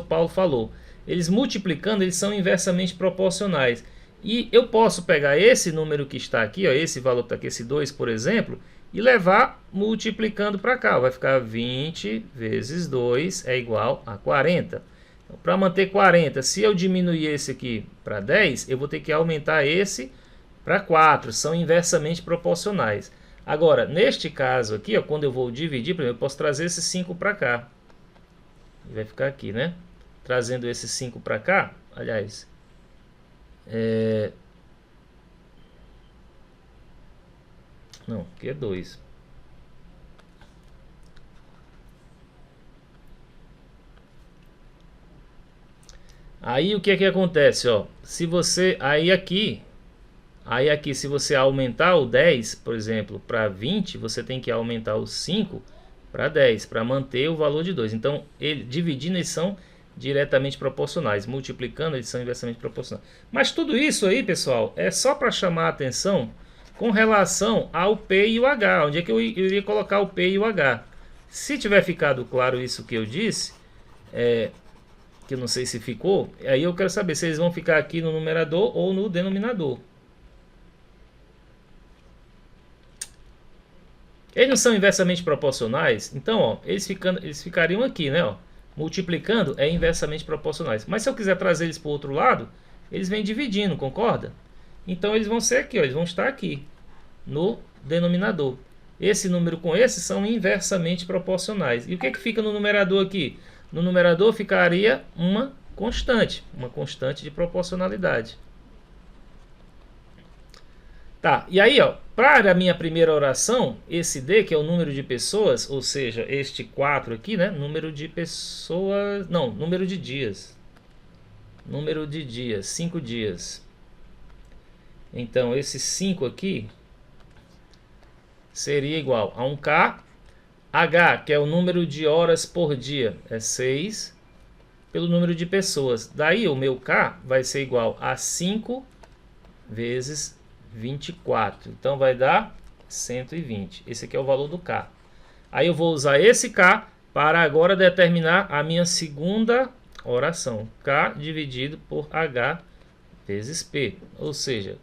Paulo falou, eles multiplicando, eles são inversamente proporcionais. E eu posso pegar esse número que está aqui, ó, esse valor que está aqui, esse 2, por exemplo, e levar multiplicando para cá. Vai ficar 20 vezes 2 é igual a 40. Então, para manter 40, se eu diminuir esse aqui para 10, eu vou ter que aumentar esse para 4. São inversamente proporcionais. Agora, neste caso aqui, ó, quando eu vou dividir, por exemplo, eu posso trazer esse 5 para cá. Vai ficar aqui, né? Trazendo esse 5 para cá, aliás, não, aqui é 2. Aí o que é que acontece, ó? Se você, aí aqui, se você aumentar o 10, por exemplo, para 20, você tem que aumentar o 5 para 10, para manter o valor de 2. Então, dividindo, eles são diretamente proporcionais. Multiplicando, eles são inversamente proporcionais. Mas tudo isso aí, pessoal, é só para chamar a atenção com relação ao P e o H. Onde é que eu iria colocar o P e o H? Se tiver ficado claro isso que eu disse, que eu não sei se ficou, aí eu quero saber se eles vão ficar aqui no numerador ou no denominador. Eles não são inversamente proporcionais, então, ó, eles ficariam aqui, né? Ó, multiplicando é inversamente proporcionais. Mas se eu quiser trazer eles para o outro lado, eles vêm dividindo, concorda? Então eles vão ser aqui, ó, eles vão estar aqui no denominador. esse número com esse são inversamente proporcionais. E o que fica no numerador aqui? No numerador ficaria uma constante de proporcionalidade. Tá, e aí, ó, para a minha primeira oração, esse D, que é o número de pessoas, ou seja, este 4 aqui, né? Número de pessoas, não, número de dias. Número de dias, 5 dias. Então, esse 5 aqui seria igual a 1K. H, que é o número de horas por dia, é 6 pelo número de pessoas. Daí, o meu K vai ser igual a 5 vezes 24. Então, vai dar 120. Esse aqui é o valor do K. Aí, eu vou usar esse K para agora determinar a minha segunda oração. K dividido por H vezes P. Ou seja,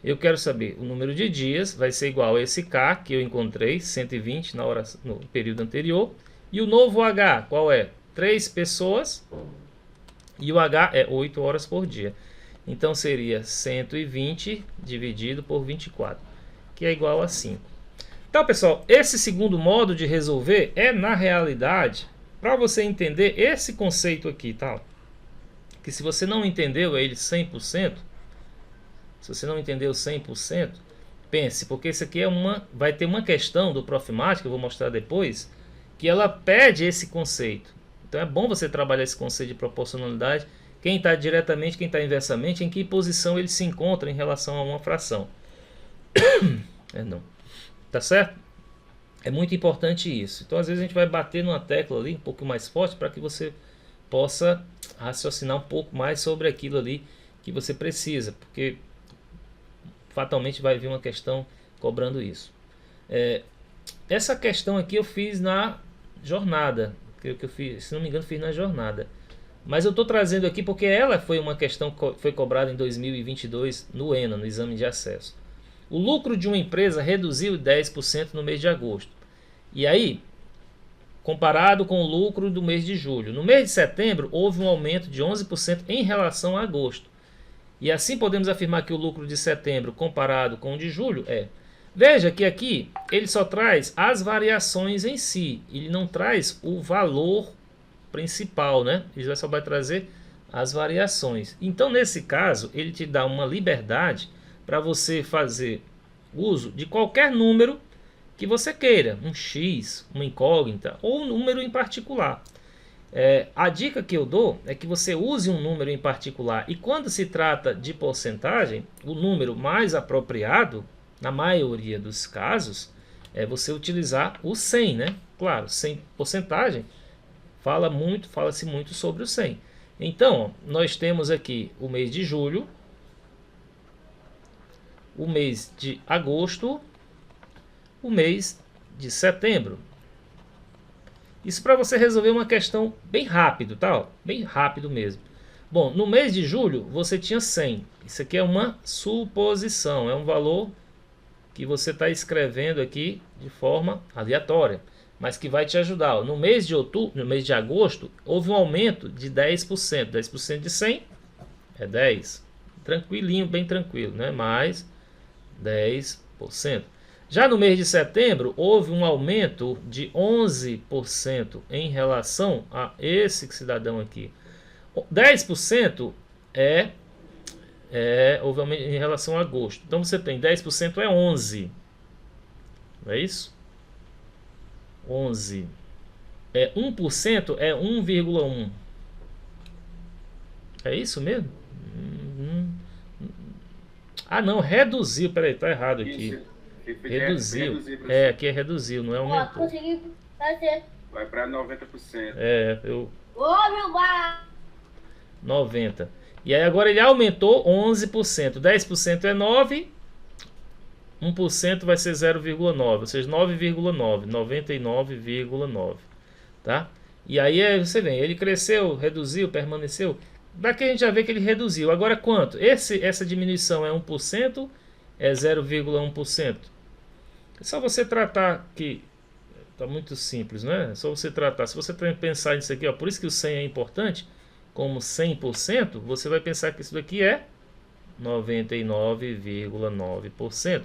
eu quero saber o número de dias, vai ser igual a esse K que eu encontrei, 120 no período anterior. E o novo H, qual é? 3 pessoas e o H é 8 horas por dia. Então seria 120 dividido por 24, que é igual a 5. Então, pessoal, esse segundo modo de resolver é, na realidade, para você entender esse conceito aqui, tá? Que se você não entendeu ele 100%, se você não entendeu 100%, pense, porque isso aqui vai ter uma questão do Profimática, que eu vou mostrar depois, que ela pede esse conceito. Então é bom você trabalhar esse conceito de proporcionalidade. Quem está diretamente, quem está inversamente, em que posição ele se encontra em relação a uma fração. Não. Tá certo? É muito importante isso. Então às vezes a gente vai bater numa tecla ali um pouco mais forte para que você possa raciocinar um pouco mais sobre aquilo ali que você precisa, porque fatalmente vai vir uma questão cobrando isso. Essa questão aqui eu fiz na jornada, que eu fiz, se não me engano, fiz na jornada. Mas eu estou trazendo aqui porque ela foi uma questão que foi cobrada em 2022 no ENA, no exame de acesso. O lucro de uma empresa reduziu 10% no mês de agosto. E aí, comparado com o lucro do mês de julho. No mês de setembro, houve um aumento de 11% em relação a agosto. E assim podemos afirmar que o lucro de setembro comparado com o de julho é... Veja que aqui ele só traz as variações em si. Ele não traz o valor principal, né? Ele só vai trazer as variações. Então, nesse caso, ele te dá uma liberdade para você fazer uso de qualquer número que você queira. Um X, uma incógnita ou um número em particular. A dica que eu dou é que você use um número em particular. E quando se trata de porcentagem, o número mais apropriado, na maioria dos casos, é você utilizar o 100, né? Claro, 100 porcentagem, fala-se muito sobre o 100. Então, nós temos aqui o mês de julho, o mês de agosto, o mês de setembro. Isso para você resolver uma questão bem rápido, tá? Bem rápido mesmo. Bom, no mês de julho você tinha 100. Isso aqui é uma suposição, é um valor que você está escrevendo aqui de forma aleatória, mas que vai te ajudar. No mês de outubro, no mês de agosto, houve um aumento de 10%. 10% de 100 é 10. Tranquilinho, bem tranquilo, né? Mais 10%. Já no mês de setembro, houve um aumento de 11% em relação a esse cidadão aqui. 10% houve aumento em relação a agosto. Então você tem 10% é 11. Não é isso? 11. 1% é 1,1. É isso mesmo? Ah, não, reduziu. Peraí, tá errado aqui. Reduziu. Aqui é reduziu, não é aumentou. Consegui fazer. Vai para 90%. Ô, meu bar! 90. E aí agora ele aumentou 11%. 10% é 9. 1% vai ser 0,9. Ou seja, 9,9. 99,9. Tá? E aí você vê, ele cresceu, reduziu, permaneceu. Daqui a gente já vê que ele reduziu. Agora quanto? Essa diminuição é 1%, é 0,1%. É só você tratar que... Tá muito simples, né? É só você tratar. Se você pensar nisso aqui, ó, por isso que o 100 é importante, como 100%, você vai pensar que isso daqui é 99,9%.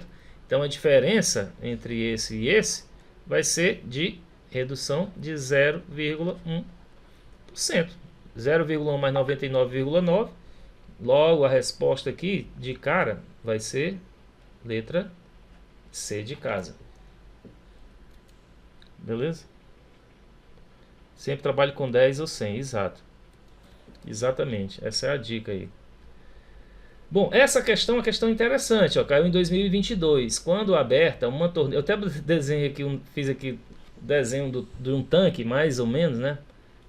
Então a diferença entre esse e esse vai ser de redução de 0,1%. 0,1 mais 99,9. Logo a resposta aqui de cara vai ser letra C de casa. Beleza? Sempre trabalhe com 10 ou 100, exato. Exatamente, essa é a dica aí. Bom, essa questão é uma questão interessante, ó, caiu em 2022, quando aberta uma torneira, eu até desenhei aqui, fiz aqui desenho de um tanque, mais ou menos, né?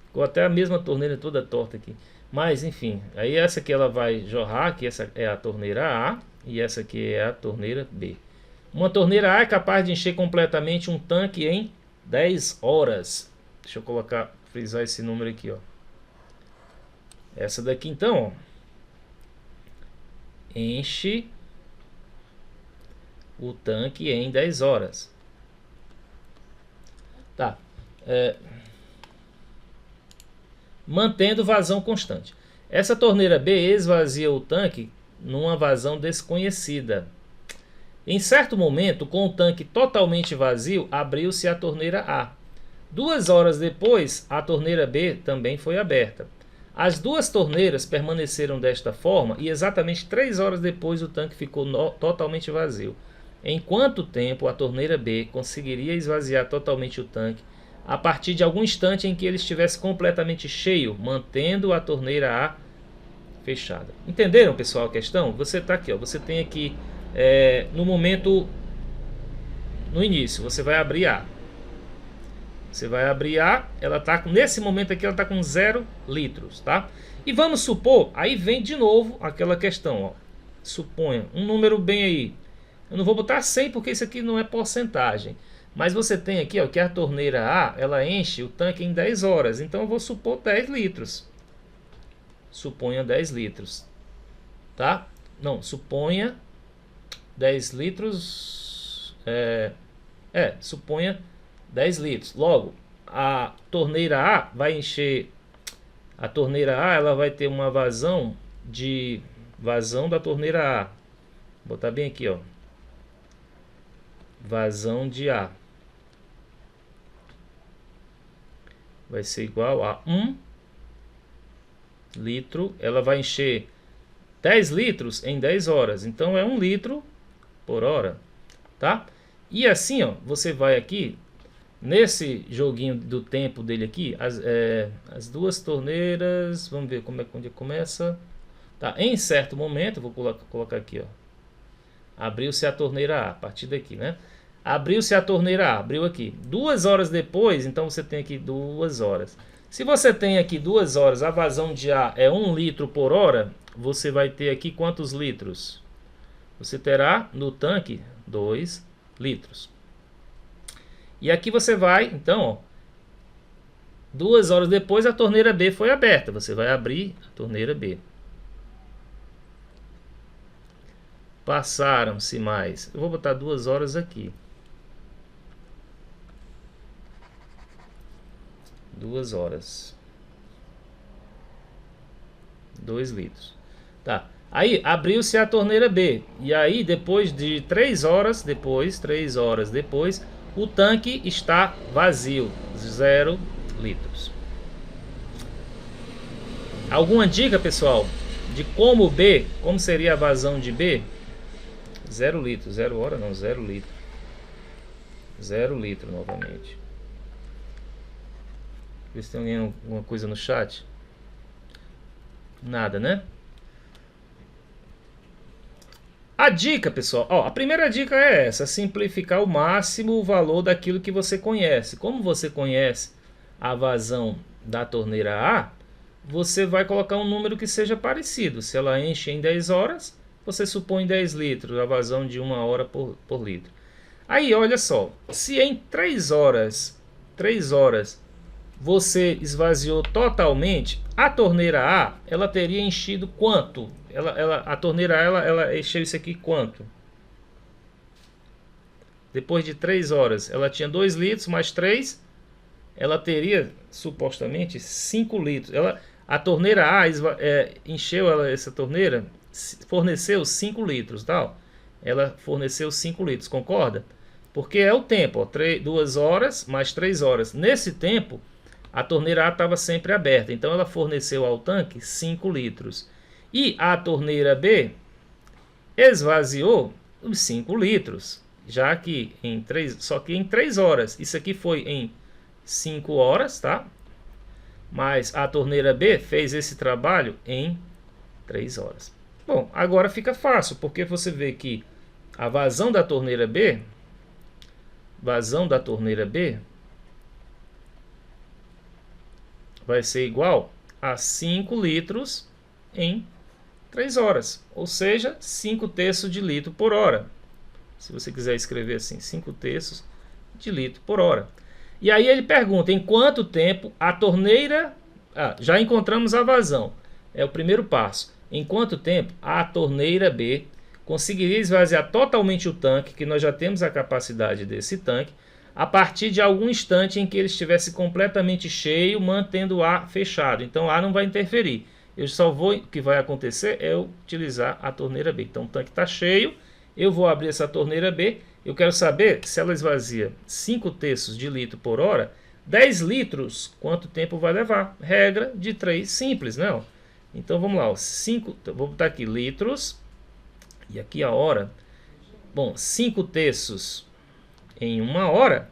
Ficou até a mesma torneira toda torta aqui. Mas, enfim, aí essa aqui ela vai jorrar, que essa é a torneira A, e essa aqui é a torneira B. Uma torneira A é capaz de encher completamente um tanque em 10 horas. Deixa eu colocar, frisar esse número aqui, ó. Essa daqui então, ó, enche o tanque em 10 horas. Tá. Mantendo vazão constante. Essa torneira B esvazia o tanque numa vazão desconhecida. Em certo momento, com o tanque totalmente vazio, abriu-se a torneira A. 2 horas depois, a torneira B também foi aberta. As duas torneiras permaneceram desta forma e exatamente 3 horas depois o tanque ficou totalmente vazio. Em quanto tempo a torneira B conseguiria esvaziar totalmente o tanque a partir de algum instante em que ele estivesse completamente cheio, mantendo a torneira A fechada? Entenderam, pessoal, a questão? Você está aqui, ó, você tem aqui no momento, no início, você vai abrir A. Você vai abrir A, ela tá nesse momento aqui ela está com 0 litros, tá? E vamos supor, aí vem de novo aquela questão, ó. Suponha um número bem aí. Eu não vou botar 100 porque isso aqui não é porcentagem. Mas você tem aqui, ó, que a torneira A, ela enche o tanque em 10 horas. Então eu vou supor 10 litros. Suponha 10 litros. Tá? Não, suponha 10 litros. Suponha 10 litros. Logo, a torneira A vai encher. A torneira A, ela vai ter uma vazão da torneira A. Vou botar bem aqui, ó. Vazão de A vai ser igual a 1 litro. Ela vai encher 10 litros em 10 horas. Então é 1 litro por hora, tá? E assim, ó, você vai aqui nesse joguinho do tempo dele aqui, as duas torneiras, vamos ver onde começa. Tá, em certo momento, vou colocar aqui, ó. Abriu-se a torneira A, a partir daqui, né? Abriu-se a torneira A, abriu aqui. 2 horas depois, então você tem aqui 2 horas. Se você tem aqui 2 horas, a vazão de A é 1 litro por hora, você vai ter aqui quantos litros? Você terá no tanque 2 litros. E aqui você vai, então, ó, 2 horas depois a torneira B foi aberta. Você vai abrir a torneira B. Passaram-se mais. Eu vou botar 2 horas aqui. 2 horas. 2 litros. Tá. Aí abriu-se a torneira B. E aí depois de 3 horas depois, o tanque está vazio. 0 litros. Alguma dica, pessoal, de como seria a vazão de B? 0 litro, 0 hora não, 0 litro. 0 litro novamente. Vê se tem alguma coisa no chat. Nada, né? A dica, pessoal, ó, a primeira dica é essa: simplificar ao máximo o valor daquilo que você conhece. Como você conhece a vazão da torneira A, você vai colocar um número que seja parecido. Se ela enche em 10 horas, você supõe 10 litros, a vazão de 1 hora por litro. Aí, olha só, se em 3 horas você esvaziou totalmente, a torneira A, ela teria enchido quanto? A torneira A, ela encheu isso aqui quanto? Depois de 3 horas, ela tinha 2 litros mais 3, ela teria supostamente 5 litros. A torneira A encheu essa torneira, forneceu 5 litros, tal. ela forneceu 5 litros, concorda? Porque é o tempo, ó, 2 horas mais 3 horas. Nesse tempo, a torneira A estava sempre aberta, então ela forneceu ao tanque 5 litros. E a torneira B esvaziou os 5 litros, já que só que em 3 horas. Isso aqui foi em 5 horas, tá? Mas a torneira B fez esse trabalho em 3 horas. Bom, agora fica fácil, porque você vê que a vazão da torneira B vai ser igual a 5 litros em 3 horas, ou seja, 5 terços de litro por hora. Se você quiser escrever assim, 5 terços de litro por hora. E aí ele pergunta em quanto tempo a torneira... já encontramos a vazão, é o primeiro passo. Em quanto tempo a torneira B conseguiria esvaziar totalmente o tanque, que nós já temos a capacidade desse tanque, a partir de algum instante em que ele estivesse completamente cheio, mantendo o ar fechado. Então o ar não vai interferir. O que vai acontecer é eu utilizar a torneira B. Então o tanque está cheio, eu vou abrir essa torneira B, eu quero saber se ela esvazia 5 terços de litro por hora, 10 litros, quanto tempo vai levar? Regra de 3 simples, né? Então vamos lá, vou botar aqui litros, e aqui a hora. Bom, 5 terços em 1 hora,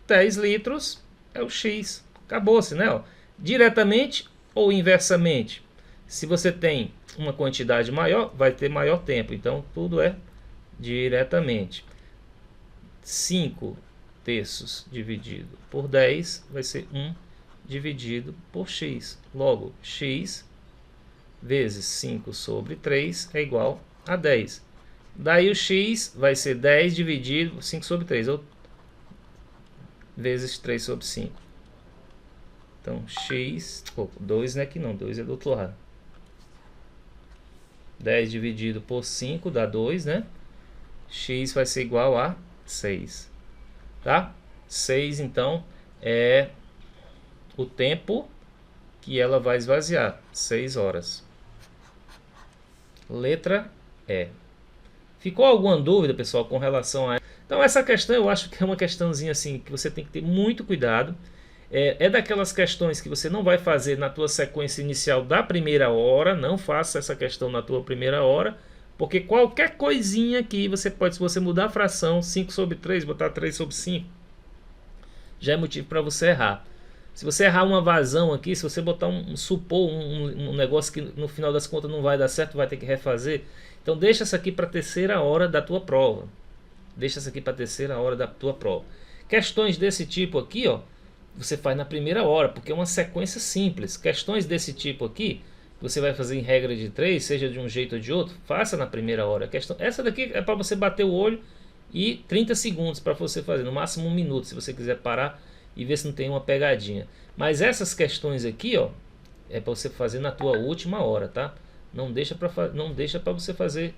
10 litros é o X. Acabou-se, né? Diretamente ou inversamente. Se você tem uma quantidade maior, vai ter maior tempo. Então, tudo é diretamente. 5 terços dividido por 10 vai ser 1 dividido por X. Logo, X vezes 5 sobre 3 é igual a 10. Daí o X vai ser 10 dividido por 5 sobre 3, ou vezes 3 sobre 5. Então, X... 2 não é aqui não, 2 é do outro lado. 10 dividido por 5 dá 2, né? X vai ser igual a 6. Tá? 6, então, é o tempo que ela vai esvaziar. 6 horas. Letra E. Ficou alguma dúvida, pessoal, com relação a... Então, essa questão eu acho que é uma questãozinha assim que você tem que ter muito cuidado. É daquelas questões que você não vai fazer na tua sequência inicial da primeira hora. Não faça essa questão na tua primeira hora, porque qualquer coisinha aqui você pode, se você mudar a fração 5 sobre 3, botar 3 sobre 5, já é motivo para você errar. Se você errar uma vazão aqui, se você botar um negócio que no final das contas não vai dar certo, vai ter que refazer. Então deixa essa aqui para a terceira hora da tua prova. Deixa essa aqui para a terceira hora da tua prova. Questões desse tipo aqui, ó, você faz na primeira hora, porque é uma sequência simples. Questões desse tipo aqui, você vai fazer em regra de 3, seja de um jeito ou de outro, faça na primeira hora. Essa daqui é para você bater o olho e 30 segundos para você fazer, no máximo 1 minuto, se você quiser parar e ver se não tem uma pegadinha. Mas essas questões aqui, ó, é para você fazer na tua última hora, tá? Não deixa para você fazer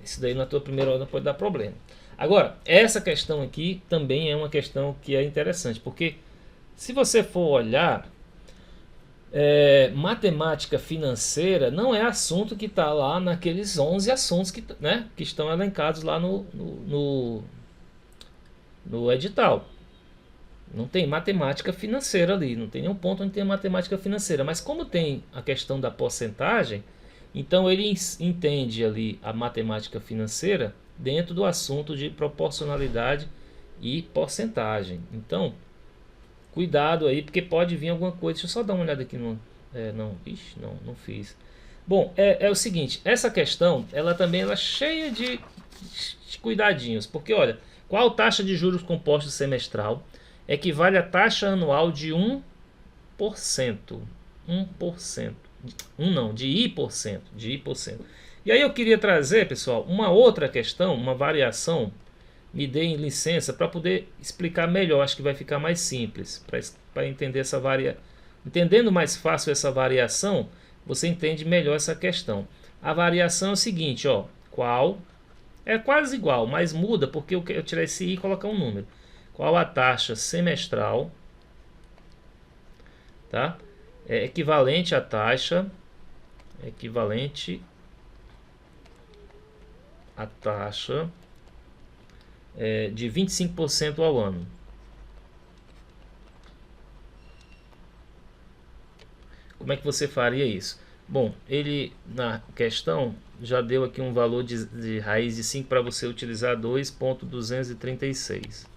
isso daí na tua primeira hora, não pode dar problema. Agora, essa questão aqui também é uma questão que é interessante, porque se você for olhar, matemática financeira não é assunto que está lá naqueles 11 assuntos que estão elencados lá no edital. Não tem matemática financeira ali, não tem nenhum ponto onde tem matemática financeira. Mas como tem a questão da porcentagem, então ele entende ali a matemática financeira dentro do assunto de proporcionalidade e porcentagem. Então, cuidado aí, porque pode vir alguma coisa. Deixa eu só dar uma olhada aqui no... não fiz. Bom, é o seguinte, essa questão, ela também é cheia de cuidadinhos. Porque, olha, qual taxa de juros compostos semestral equivale à taxa anual de 1%? 1%. De I%. E aí eu queria trazer, pessoal, uma outra questão, uma variação. Me deem licença para poder explicar melhor. Acho que vai ficar mais simples para entender essa variação. Entendendo mais fácil essa variação, você entende melhor essa questão. A variação é o seguinte, ó, qual é quase igual, mas muda porque eu tirar esse I e colocar um número. Qual a taxa semestral, tá? É equivalente à taxa a taxa de 25% ao ano. Como é que você faria isso? Bom, ele na questão já deu aqui um valor de raiz de 5 para você utilizar 2.236,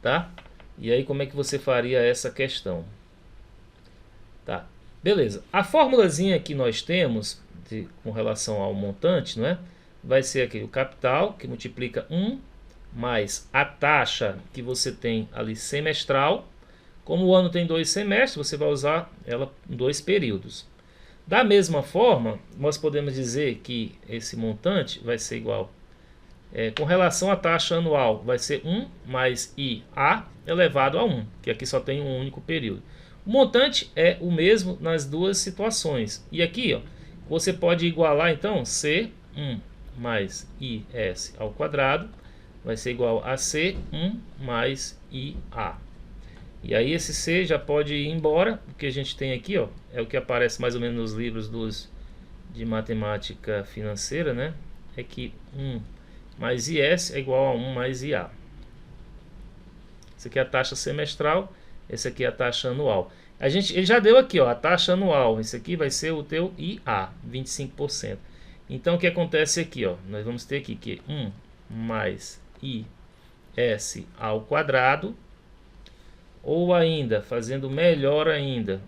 tá? E aí como é que você faria essa questão? Tá, beleza. A formulazinha que nós temos com relação ao montante, não é? Vai ser aqui o capital, que multiplica 1 mais a taxa que você tem ali semestral. Como o ano tem 2 semestres, você vai usar ela em 2 períodos. Da mesma forma, nós podemos dizer que esse montante vai ser igual, com relação à taxa anual, vai ser 1 mais IA elevado a 1, que aqui só tem um único período. O montante é o mesmo nas duas situações. E aqui, ó, você pode igualar, então, C1 mais IS ao quadrado vai ser igual a C1 mais IA. E aí esse C já pode ir embora. O que a gente tem aqui, ó, é o que aparece mais ou menos nos livros de matemática financeira, né? É que 1 mais IS é igual a 1 mais IA. Essa aqui é a taxa semestral, essa aqui é a taxa anual. Ele já deu aqui, ó, a taxa anual. Esse aqui vai ser o teu IA, 25%. Então o que acontece aqui, ó? Nós vamos ter aqui que 1 mais IS ao quadrado. Ou ainda, fazendo melhor ainda,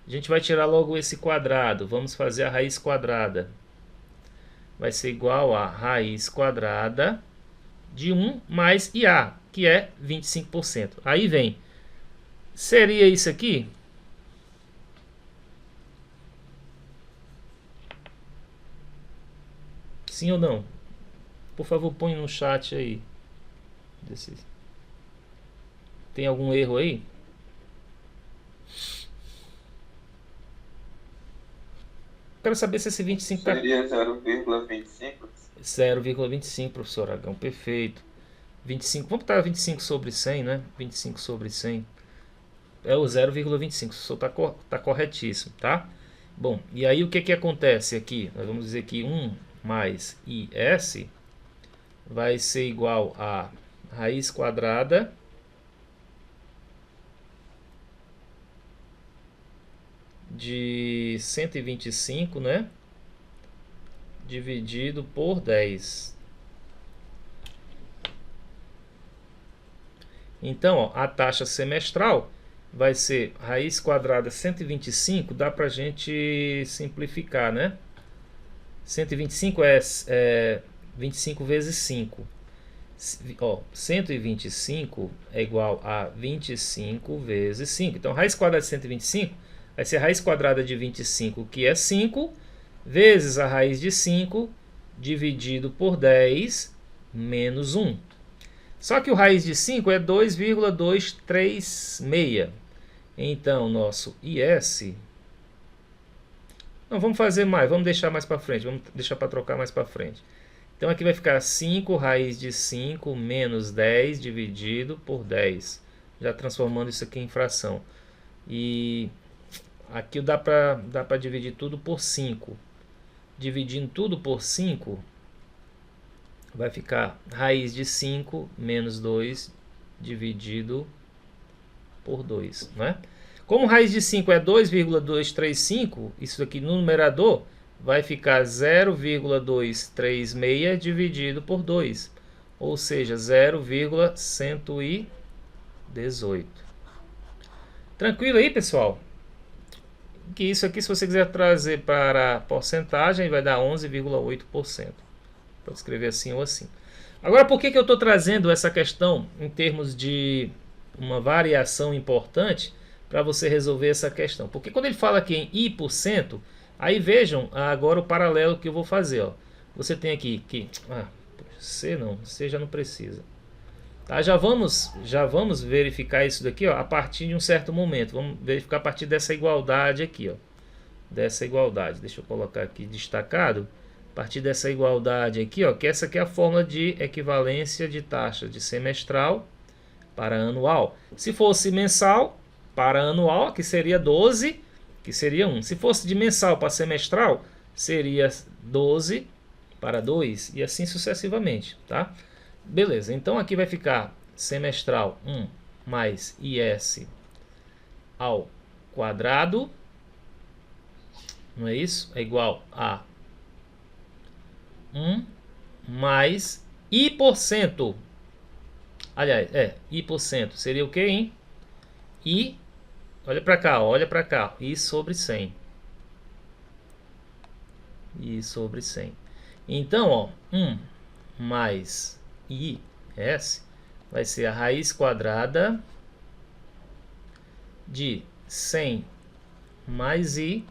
a gente vai tirar logo esse quadrado. Vamos fazer a raiz quadrada. Vai ser igual a raiz quadrada de 1 mais IA, que é 25%. Aí vem, seria isso aqui? Sim ou não? Por favor, põe no chat aí. Tem algum erro aí? Quero saber se esse 25 seria 0,25. 0,25, professor Aragão, perfeito. 25, vamos botar 25 sobre 100, né? 25 sobre 100 é o 0,25. O senhor tá corretíssimo, tá? Bom, e aí o que acontece aqui? Nós vamos dizer que 1 mais IS vai ser igual a raiz quadrada de 125, né? Dividido por 10. Então, ó, a taxa semestral vai ser raiz quadrada 125, dá pra gente simplificar, né? 125 é 25 vezes 5. Ó, 125 é igual a 25 vezes 5. Então, raiz quadrada de 125 vai ser a raiz quadrada de 25, que é 5, vezes a raiz de 5, dividido por 10, menos 1. Só que o raiz de 5 é 2,236. Então, nosso IS... Não, vamos fazer mais, vamos deixar mais para frente, vamos deixar para trocar mais para frente. Então, aqui vai ficar 5 raiz de 5 menos 10 dividido por 10. Já transformando isso aqui em fração. E... aqui dá para dividir tudo por 5. Dividindo tudo por 5, vai ficar raiz de 5 menos 2 dividido por 2, né? Como raiz de 5 é 2,235, isso aqui no numerador vai ficar 0,236 dividido por 2, ou seja, 0,118. Tranquilo aí, pessoal? Que isso aqui, se você quiser trazer para porcentagem, vai dar 11,8%. Pode escrever assim ou assim. Agora, por que eu estou trazendo essa questão em termos de uma variação importante para você resolver essa questão? Porque quando ele fala aqui em I%, aí vejam agora o paralelo que eu vou fazer. Ó. Você tem aqui que... C não, C já não precisa. Tá, já vamos verificar isso daqui, ó, a partir de um certo momento. Vamos verificar a partir dessa igualdade aqui, ó. Dessa igualdade. Deixa eu colocar aqui destacado. A partir dessa igualdade aqui, ó, que essa aqui é a fórmula de equivalência de taxa de semestral para anual. Se fosse mensal para anual, que seria 12, que seria 1. Se fosse de mensal para semestral, seria 12 para 2 e assim sucessivamente, tá? Beleza, então aqui vai ficar semestral 1 mais IS ao quadrado, não é isso? É igual a 1 mais I%. Aliás, I% seria o que, hein? I, olha para cá, I sobre 100. I sobre 100. Então, ó, 1 mais IS vai ser a raiz quadrada de 100 mais I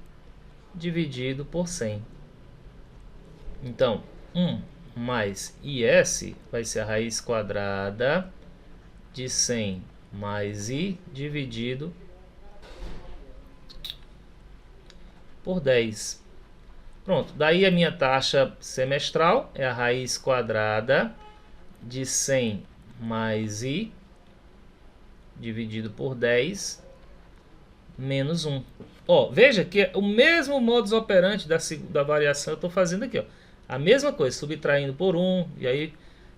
dividido por 100. Então, 1 mais IS vai ser a raiz quadrada de 100 mais I dividido por 10. Pronto, daí a minha taxa semestral é a raiz quadrada de 100 mais I dividido por 10 menos 1. Ó, veja que é o mesmo modus operandi da variação eu estou fazendo aqui, ó. A mesma coisa, subtraindo por 1, e aí,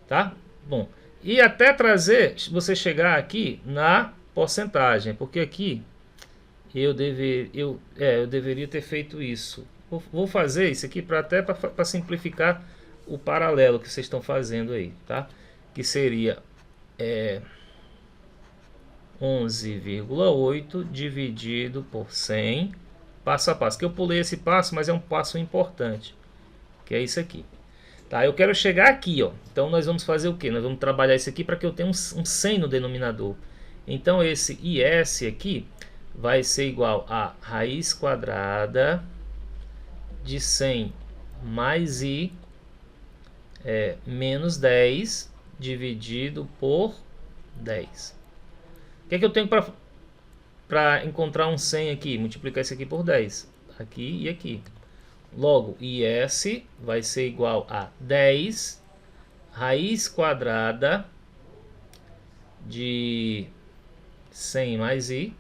tá? Bom, e até trazer, você chegar aqui na porcentagem, porque aqui eu deveria ter feito isso. Vou fazer isso aqui para simplificar o paralelo que vocês estão fazendo aí, tá? Que seria 11,8 dividido por 100, passo a passo. Que eu pulei esse passo, mas é um passo importante, que é isso aqui. Tá, eu quero chegar aqui, ó. Então nós vamos fazer o que? Nós vamos trabalhar isso aqui para que eu tenha um 100 no denominador. Então esse IS aqui vai ser igual a raiz quadrada de 100 mais I menos 10 dividido por 10. O que é que eu tenho para encontrar um 100 aqui? Multiplicar isso aqui por 10. Aqui e aqui. Logo, IS vai ser igual a 10 raiz quadrada de 100 mais I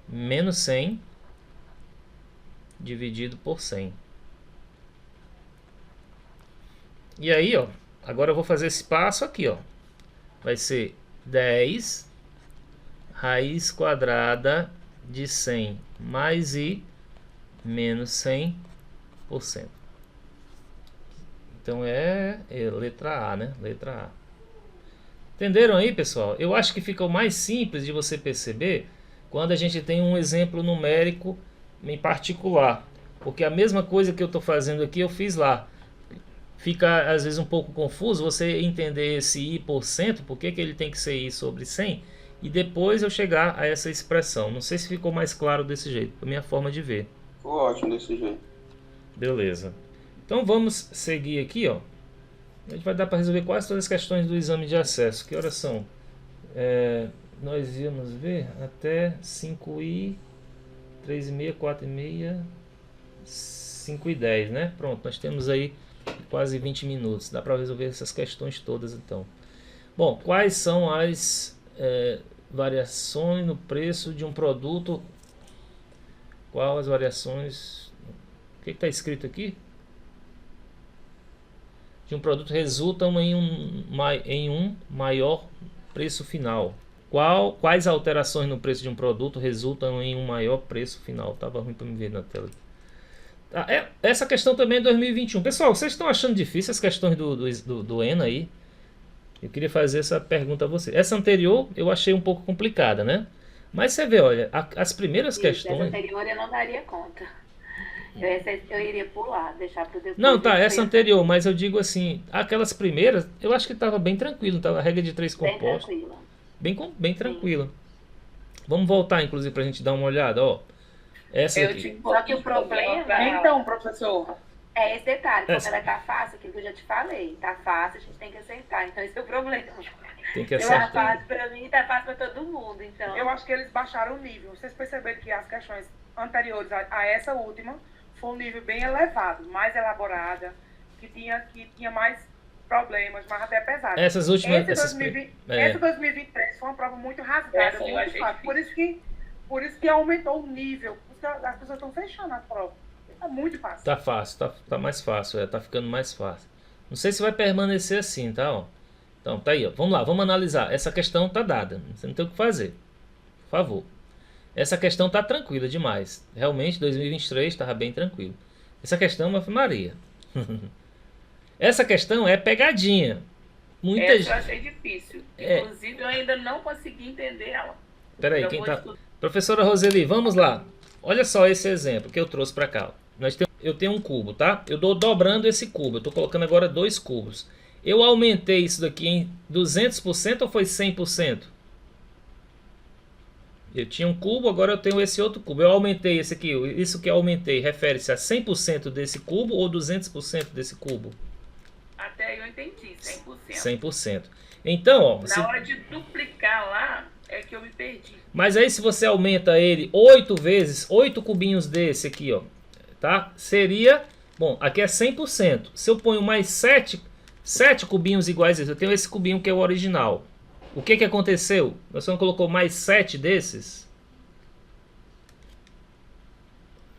menos 100 dividido por 100. E aí, ó, agora eu vou fazer esse passo aqui, ó. Vai ser 10 raiz quadrada de 100 mais I menos 100%. Então é letra A, né? Letra A. Entenderam aí, pessoal? Eu acho que fica o mais simples de você perceber quando a gente tem um exemplo numérico em particular. Porque a mesma coisa que eu estou fazendo aqui, eu fiz lá. Fica às vezes um pouco confuso você entender esse I%, por que ele tem que ser I sobre 100, e depois eu chegar a essa expressão. Não sei se ficou mais claro desse jeito, a minha forma de ver. Ficou ótimo desse jeito. Beleza. Então vamos seguir aqui, ó. A gente vai dar para resolver quase todas as questões do exame de acesso. Que horas são? Nós íamos ver até 5h, 3h30, 4h30, 5h10, né? Pronto, nós temos aí quase 20 minutos. Dá para resolver essas questões todas, então. Bom, quais são as variações no preço de um produto? Qual as variações? O que está escrito aqui? De um produto resultam em um maior preço final. Quais alterações no preço de um produto resultam em um maior preço final? Tava ruim para me ver na tela. Essa questão também é 2021. Pessoal, vocês estão achando difícil as questões do ENA aí? Eu queria fazer essa pergunta a vocês. Essa anterior eu achei um pouco complicada, né? Mas você vê, olha, as primeiras questões... Essa anterior eu não daria conta. Eu iria pular, deixar para depois. Não, tá, essa anterior, mas eu digo assim, aquelas primeiras, eu acho que estava bem tranquilo, tava a regra de 3 compostos. Bem tranquila. Vamos voltar, inclusive, para a gente dar uma olhada, ó. Essa aqui. Só que o problema... Então, professor... É esse detalhe, como ela tá fácil, aquilo que eu já te falei, tá fácil, a gente tem que aceitar, então esse é o problema. Tem que Tá acertar. fácil pra mim, tá fácil pra todo mundo, então... Eu acho que eles baixaram o nível. Vocês perceberam que as questões anteriores a essa última foi um nível bem elevado, mais elaborada, que tinha mais problemas, mas até pesado. Essas últimas... Esse 2023 foi uma prova muito rasgada, muito fácil. Por isso que aumentou o nível. que as pessoas estão fechando a prova. Tá muito fácil. Tá fácil, tá mais fácil, tá ficando mais fácil. Não sei se vai permanecer assim, tá? Ó. Então, tá aí, ó. Vamos lá, vamos analisar. Essa questão tá dada, você não tem o que fazer. Por favor. Essa questão tá tranquila demais. Realmente, 2023 estava bem tranquilo. Essa questão é uma Maria. Essa questão é pegadinha. Essa eu achei difícil. Inclusive, eu ainda não consegui entender ela. Peraí, quem tá... Professora Roseli, vamos lá. Olha só esse exemplo que eu trouxe para cá. Eu tenho um cubo, tá? Eu estou dobrando esse cubo. Eu estou colocando agora 2 cubos. Eu aumentei isso daqui em 200% ou foi 100%? Eu tinha um cubo, agora eu tenho esse outro cubo. Eu aumentei esse aqui. Isso que eu aumentei refere-se a 100% desse cubo ou 200% desse cubo? Até aí eu entendi, 100%. 100%. Então, ó... Na hora de duplicar lá, é que eu me perdi. Mas aí se você aumenta ele 8 vezes, 8 cubinhos desse aqui, ó, tá? Seria... Bom, aqui é 100%. Se eu ponho mais 7 cubinhos iguais a esse, eu tenho esse cubinho que é o original. O que aconteceu? Você não colocou mais 7 desses?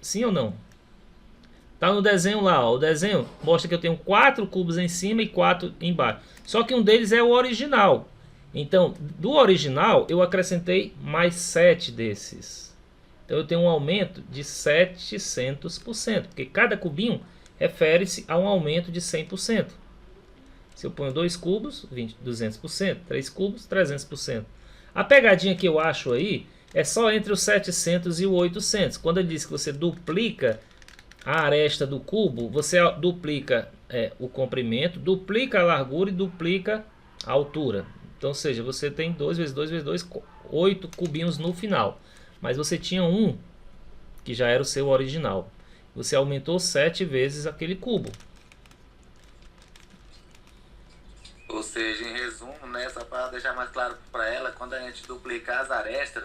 Sim ou não? Tá no desenho lá, ó. O desenho mostra que eu tenho 4 cubos em cima e 4 embaixo. Só que um deles é o original. Então, do original, eu acrescentei mais 7 desses. Então, eu tenho um aumento de 700%. Porque cada cubinho refere-se a um aumento de 100%. Se eu ponho 2 cubos, 200%. 3 cubos, 300%. A pegadinha que eu acho aí é só entre os 700 e o 800. Quando ele diz que você duplica a aresta do cubo, você duplica o comprimento, duplica a largura e duplica a altura. Então, ou seja, você tem 2 vezes 2 vezes 2, 8 cubinhos no final. Mas você tinha um que já era o seu original. Você aumentou 7 vezes aquele cubo. Ou seja, em resumo, né, só para deixar mais claro para ela, quando a gente duplica as arestas,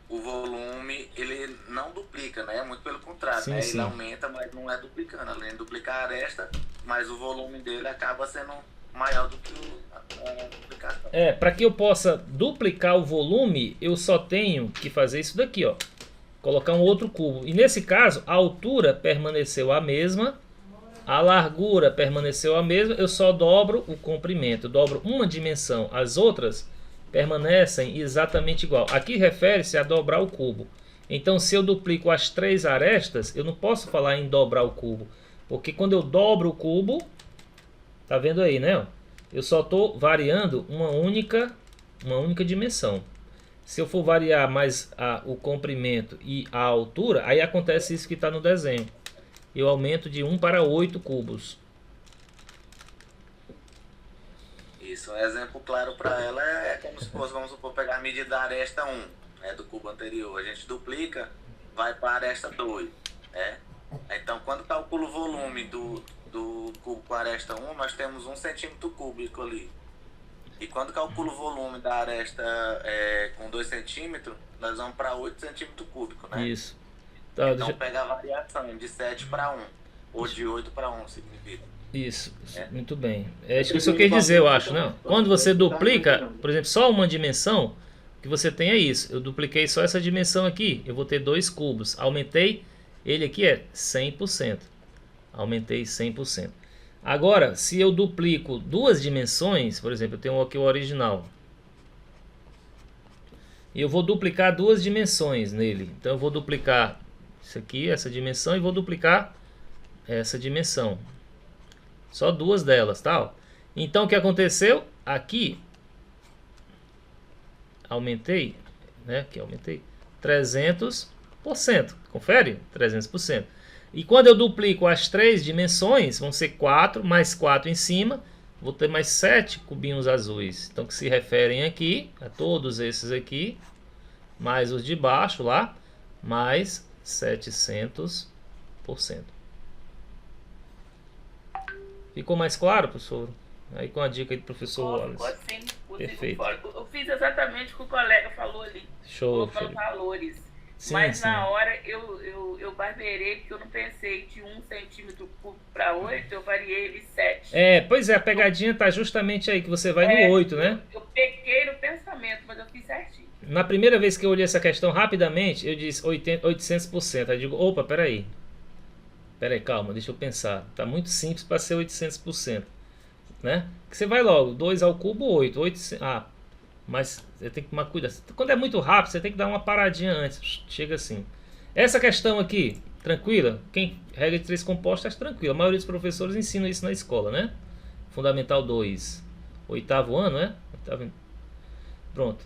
o volume ele não duplica, né? Muito pelo contrário, sim, né? sim. Ele aumenta, mas não é duplicando. Além de duplicar a aresta, mas o volume dele acaba sendo maior do que a duplicação. Para que eu possa duplicar o volume, eu só tenho que fazer isso daqui, ó. Colocar um outro cubo. E nesse caso, a altura permaneceu a mesma, a largura permaneceu a mesma, eu só dobro o comprimento. Eu dobro uma dimensão, as outras permanecem exatamente igual. Aqui refere-se a dobrar o cubo. Então, se eu duplico as 3 arestas, eu não posso falar em dobrar o cubo. Porque quando eu dobro o cubo, tá vendo aí, né? Eu só estou variando uma única dimensão. Se eu for variar mais o comprimento e a altura, aí acontece isso que está no desenho. Eu aumento de 1 para 8 cubos. Isso, um exemplo claro para ela é como se fosse, vamos supor, pegar a medida da aresta 1, né, do cubo anterior. A gente duplica, vai para a aresta 2. Né? Então, quando calcula o volume do cubo com a aresta 1, nós temos 1 centímetro cúbico ali. E quando calcula o volume da aresta com 2 centímetros, nós vamos para 8 centímetros cúbicos, né? Isso. Tá, então pega a variação de 7 para 1, ou de 8 para 1, significa. Isso, muito bem. É isso que eu quis dizer, eu acho, né? Quando você duplica, por exemplo, só uma dimensão, o que você tem é isso. Eu dupliquei só essa dimensão aqui, eu vou ter 2 cubos. Aumentei, ele aqui é 100%. Aumentei 100%. Agora, se eu duplico 2 dimensões, por exemplo, eu tenho aqui o original. E eu vou duplicar 2 dimensões nele. Então eu vou duplicar isso aqui, essa dimensão, e vou duplicar essa dimensão. Só 2 delas, tá? Então o que aconteceu? Aqui aumentei, né? Aqui aumentei 300%. Confere? 300%. E quando eu duplico as 3 dimensões, vão ser 4 mais 4 em cima, vou ter mais 7 cubinhos azuis. Então que se referem aqui a todos esses aqui, mais os de baixo lá, mais 700%. Ficou mais claro, professor? Aí com a dica aí do professor Wallace. Ficou assim, perfeito. Eu fiz exatamente o que o colega falou ali. Show. Colocando valores. Sim, mas sim. Na hora eu barbeirei, porque eu não pensei de 1 centímetro cúbico para 8, eu variei ele 7. Pois é, a pegadinha tá justamente aí, que você vai no 8, né? Eu peguei no pensamento, mas eu fiz certinho. Na primeira vez que eu olhei essa questão rapidamente, eu disse 800%. Aí eu digo, opa, peraí, calma, deixa eu pensar. Tá muito simples para ser 800%, né? Que você vai logo, 2 ao cubo, 8. Mas você tem que tomar cuidado. Quando é muito rápido, você tem que dar uma paradinha antes. Chega assim. Essa questão aqui, tranquila? Regra de 3 compostas, tranquila. A maioria dos professores ensinam isso na escola, né? Fundamental 2. 8º ano, né? Pronto.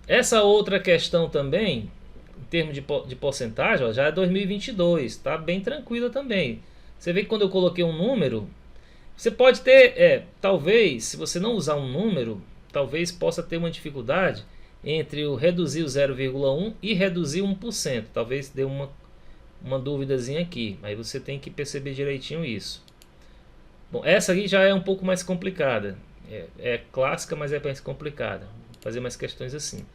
Essa outra questão também, em termos de porcentagem, ó, já é 2022. Tá bem tranquila também. Você vê que quando eu coloquei um número, você pode ter, talvez, se você não usar um número, talvez possa ter uma dificuldade entre o reduzir o 0,1 e reduzir 1%. Talvez dê uma duvidazinha aqui. Aí você tem que perceber direitinho isso. Bom, essa aqui já é um pouco mais complicada. É clássica, mas é mais complicada. Vou fazer mais questões assim.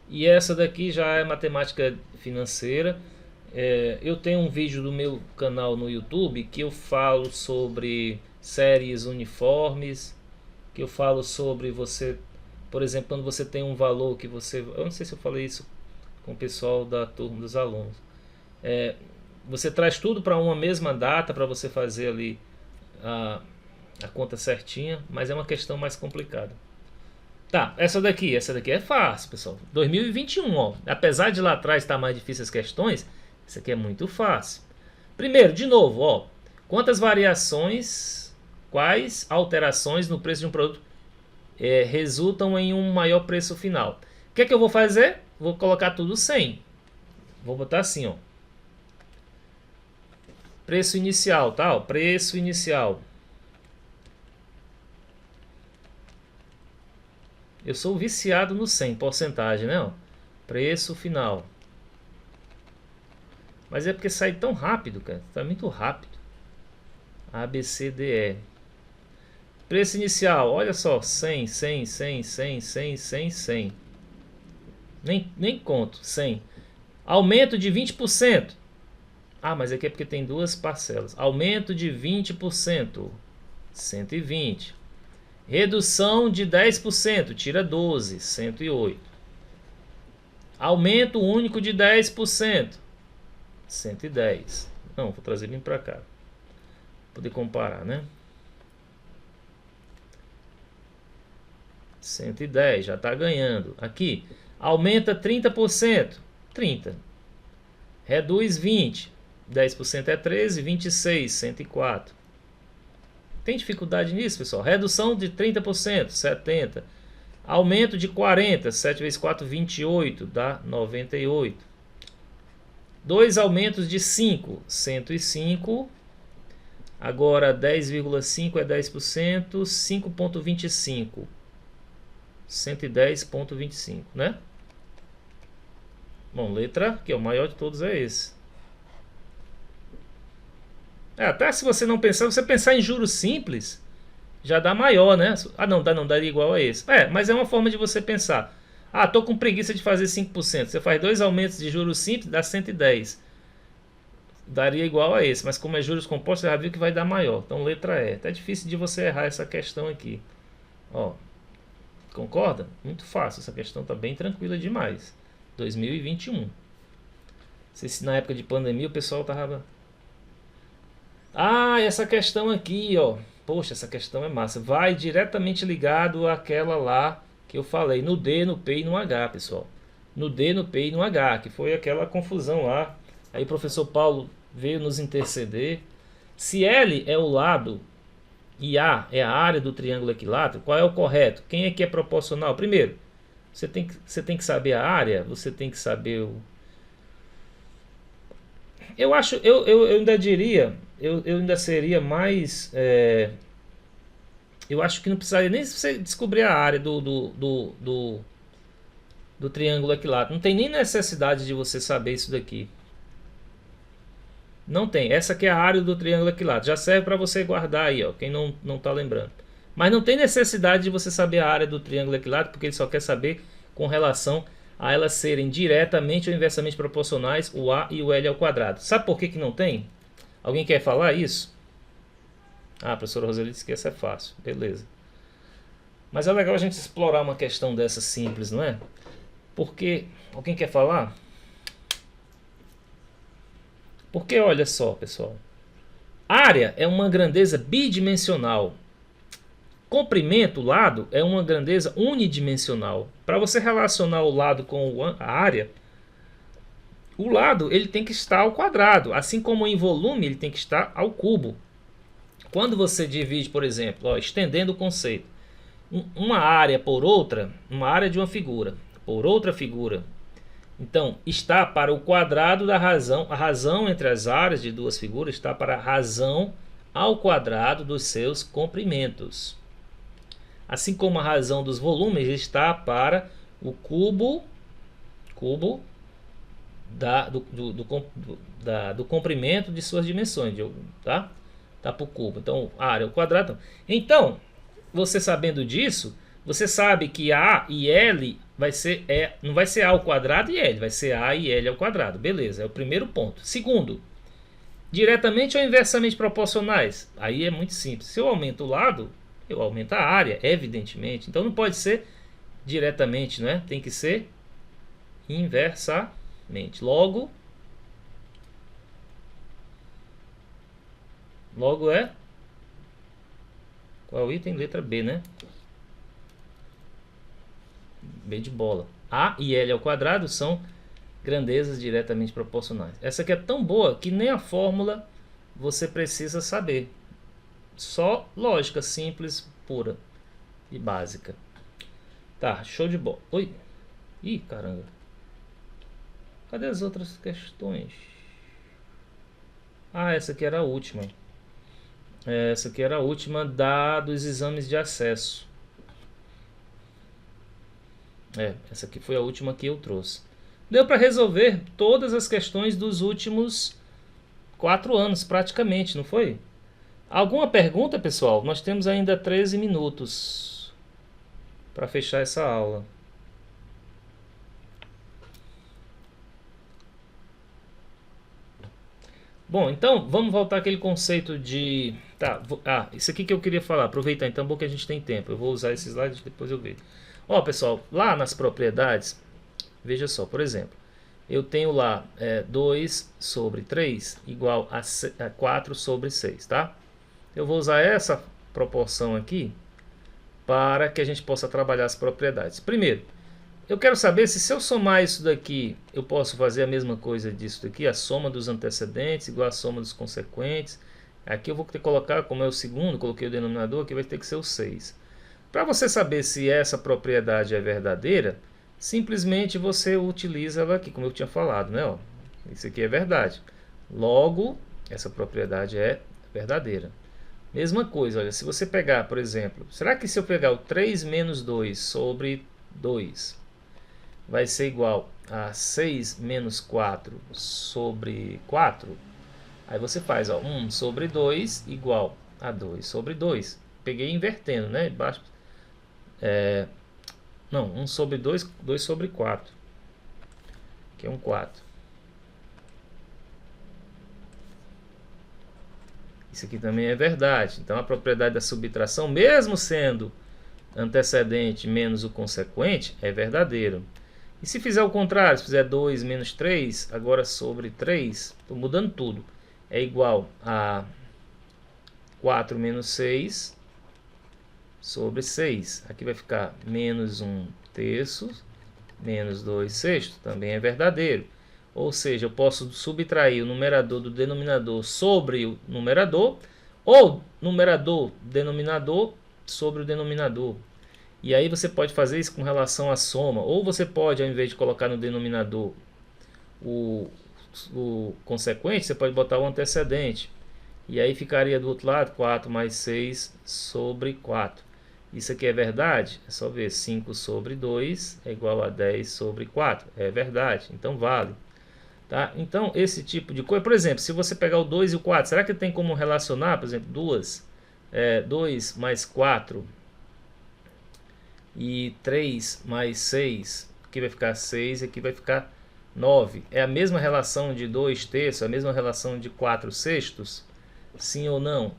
E essa daqui já é matemática financeira. Eu tenho um vídeo do meu canal no YouTube que eu falo sobre séries uniformes, que eu falo sobre você, por exemplo, quando você tem um valor que você... Eu não sei se eu falei isso com o pessoal da turma dos alunos. Você traz tudo para uma mesma data para você fazer ali a conta certinha, mas é uma questão mais complicada. Tá, essa daqui é fácil, pessoal. 2021, ó. Apesar de lá atrás estar mais difíceis as questões, isso aqui é muito fácil. Primeiro, de novo, ó. Quantas variações, quais alterações no preço de um produto resultam em um maior preço final? O que é que eu vou fazer? Vou colocar tudo 100. Vou botar assim, ó. Preço inicial, tá? Ó, preço inicial. Eu sou viciado no 100, porcentagem, né? Ó, preço final. Mas é porque sai tão rápido, cara. Tá muito rápido. A, B, C, D, E. Preço inicial, olha só. 100, 100, 100, 100, 100, 100, 100. Nem conto, 100. Aumento de 20%. Mas aqui é porque tem duas parcelas. Aumento de 20%. 120. Redução de 10%, tira 12, 108. Aumento único de 10%, 110. Não, vou trazer bem para cá, pra poder comparar, né? 110, já está ganhando. Aqui, aumenta 30%, 30. Reduz 20, 10% é 13, 26, 104. Tem dificuldade nisso, pessoal? Redução de 30%, 70. Aumento de 40, 7 vezes 4, 28, dá 98. 2 aumentos de 5, 105. Agora 10,5 é 10%, 5,25. 110,25, né? Bom, letra, que é o maior de todos, é esse. Até se você não pensar, você pensar em juros simples, já dá maior, né? Não daria igual a esse. Mas é uma forma de você pensar. Tô com preguiça de fazer 5%. Você faz 2 aumentos de juros simples, dá 110. Daria igual a esse, mas como é juros compostos, você já viu que vai dar maior. Então, letra E. Tá difícil de você errar essa questão aqui. Ó, concorda? Muito fácil. Essa questão tá bem tranquila demais. 2021. Não sei se na época de pandemia o pessoal tava... essa questão aqui, ó. Poxa, essa questão é massa. Vai diretamente ligado àquela lá que eu falei. No D, no P e no H, pessoal. No D, no P e no H. Que foi aquela confusão lá. Aí o professor Paulo veio nos interceder. Se L é o lado e A é a área do triângulo equilátero, qual é o correto? Quem é que é proporcional? Primeiro, você tem que saber a área. Você tem que saber o... Eu ainda diria... Eu ainda seria mais... eu acho que não precisaria nem você descobrir a área do triângulo equilátero. Não tem nem necessidade de você saber isso daqui. Não tem. Essa aqui é a área do triângulo equilátero. Já serve para você guardar aí, ó, quem não está lembrando. Mas não tem necessidade de você saber a área do triângulo equilátero, porque ele só quer saber com relação a elas serem diretamente ou inversamente proporcionais, o A e o L ao quadrado. Sabe por que não tem? Alguém quer falar isso? A professora Roseli disse que essa é fácil. Beleza. Mas é legal a gente explorar uma questão dessa simples, não é? Porque, alguém quer falar? Porque olha só, pessoal, área é uma grandeza bidimensional. Comprimento, lado, é uma grandeza unidimensional. Para você relacionar o lado com a área, o lado ele tem que estar ao quadrado, assim como em volume ele tem que estar ao cubo. Quando você divide, por exemplo, ó, estendendo o conceito, uma área por outra, uma área de uma figura por outra figura, então está para o quadrado da razão, a razão entre as áreas de duas figuras está para a razão ao quadrado dos seus comprimentos. Assim como a razão dos volumes está para o cubo do comprimento de suas dimensões, tá? Tá para o cubo. Então, a área é o quadrado. Então, você sabendo disso, você sabe que A e L não vai ser A ao quadrado e L, vai ser A e L ao quadrado. Beleza, é o primeiro ponto. Segundo, diretamente ou inversamente proporcionais? Aí é muito simples. Se eu aumento o lado, eu aumento a área, evidentemente. Então não pode ser diretamente, né? Tem que ser inversamente. Logo é... Qual é o item? Letra B, né? B de bola. A e L ao quadrado são grandezas diretamente proporcionais. Essa aqui é tão boa que nem a fórmula você precisa saber. Só lógica simples, pura e básica. Tá, show de bola. Oi. Ih, caramba. Cadê as outras questões? Ah, essa aqui era a última. Essa aqui era a última dos exames de acesso. Essa aqui foi a última que eu trouxe. Deu para resolver todas as questões dos últimos 4 anos, praticamente, não foi? Alguma pergunta, pessoal? Nós temos ainda 13 minutos para fechar essa aula. Bom, então vamos voltar àquele conceito de... Tá, isso aqui que eu queria falar. Aproveitar então, bom que a gente tem tempo. Eu vou usar esses slides, depois eu vejo. Ó, pessoal, lá nas propriedades, veja só, por exemplo, eu tenho lá 2 sobre 3 igual a 4 sobre 6, tá? Eu vou usar essa proporção aqui para que a gente possa trabalhar as propriedades. Primeiro, eu quero saber se eu somar isso daqui, eu posso fazer a mesma coisa disso daqui, a soma dos antecedentes igual a soma dos consequentes. Aqui eu vou ter que colocar, como é o segundo, coloquei o denominador, aqui vai ter que ser o 6. Para você saber se essa propriedade é verdadeira, simplesmente você utiliza ela aqui, como eu tinha falado, né? Ó, isso aqui é verdade. Logo, essa propriedade é verdadeira. Mesma coisa, olha, se você pegar, por exemplo, será que se eu pegar o 3 menos 2 sobre 2 vai ser igual a 6 menos 4 sobre 4? Aí você faz, ó, 1 sobre 2 igual a 2 sobre 2. Peguei invertendo, né? Não, 1 sobre 2, 2 sobre 4. Que é um 4. Isso aqui também é verdade. Então a propriedade da subtração, mesmo sendo antecedente menos o consequente, é verdadeiro. E se fizer o contrário, se fizer 2 menos 3, agora sobre 3, estou mudando tudo, é igual a 4 menos 6 sobre 6. Aqui vai ficar menos 1 terço, menos 2 sextos, também é verdadeiro. Ou seja, eu posso subtrair o numerador do denominador sobre o numerador, ou numerador, denominador sobre o denominador. E aí você pode fazer isso com relação à soma, ou você pode, ao invés de colocar no denominador o consequente, você pode botar o antecedente. E aí ficaria do outro lado 4 mais 6 sobre 4. Isso aqui é verdade? É só ver, 5 sobre 2 é igual a 10 sobre 4. É verdade, então vale. Tá? Então, esse tipo de coisa, por exemplo, se você pegar o 2 e o 4, será que tem como relacionar, por exemplo, 2 mais 4 e 3 mais 6, aqui vai ficar 6 e aqui vai ficar 9. É a mesma relação de 2 terços, a mesma relação de 4 sextos? Sim ou não?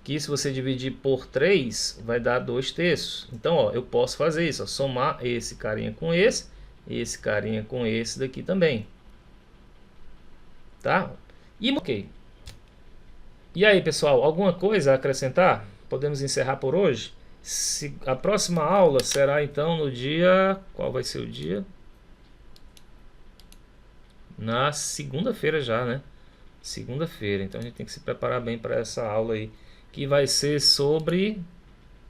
que se você dividir por 3, vai dar 2/3. Então, ó, eu posso fazer isso, ó, somar esse carinha com esse carinha com esse daqui também. Tá? E ok. E aí, pessoal, alguma coisa a acrescentar? Podemos encerrar por hoje? A próxima aula será então no dia... Qual vai ser o dia? Na segunda-feira já, né? Segunda-feira. Então a gente tem que se preparar bem para essa aula aí, que vai ser sobre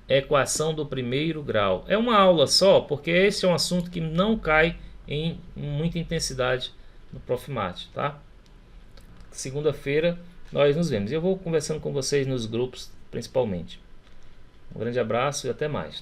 equação do primeiro grau. É uma aula só, porque esse é um assunto que não cai em muita intensidade no Profimate, tá? Segunda-feira nós nos vemos. Eu vou conversando com vocês nos grupos, principalmente. Um grande abraço e até mais.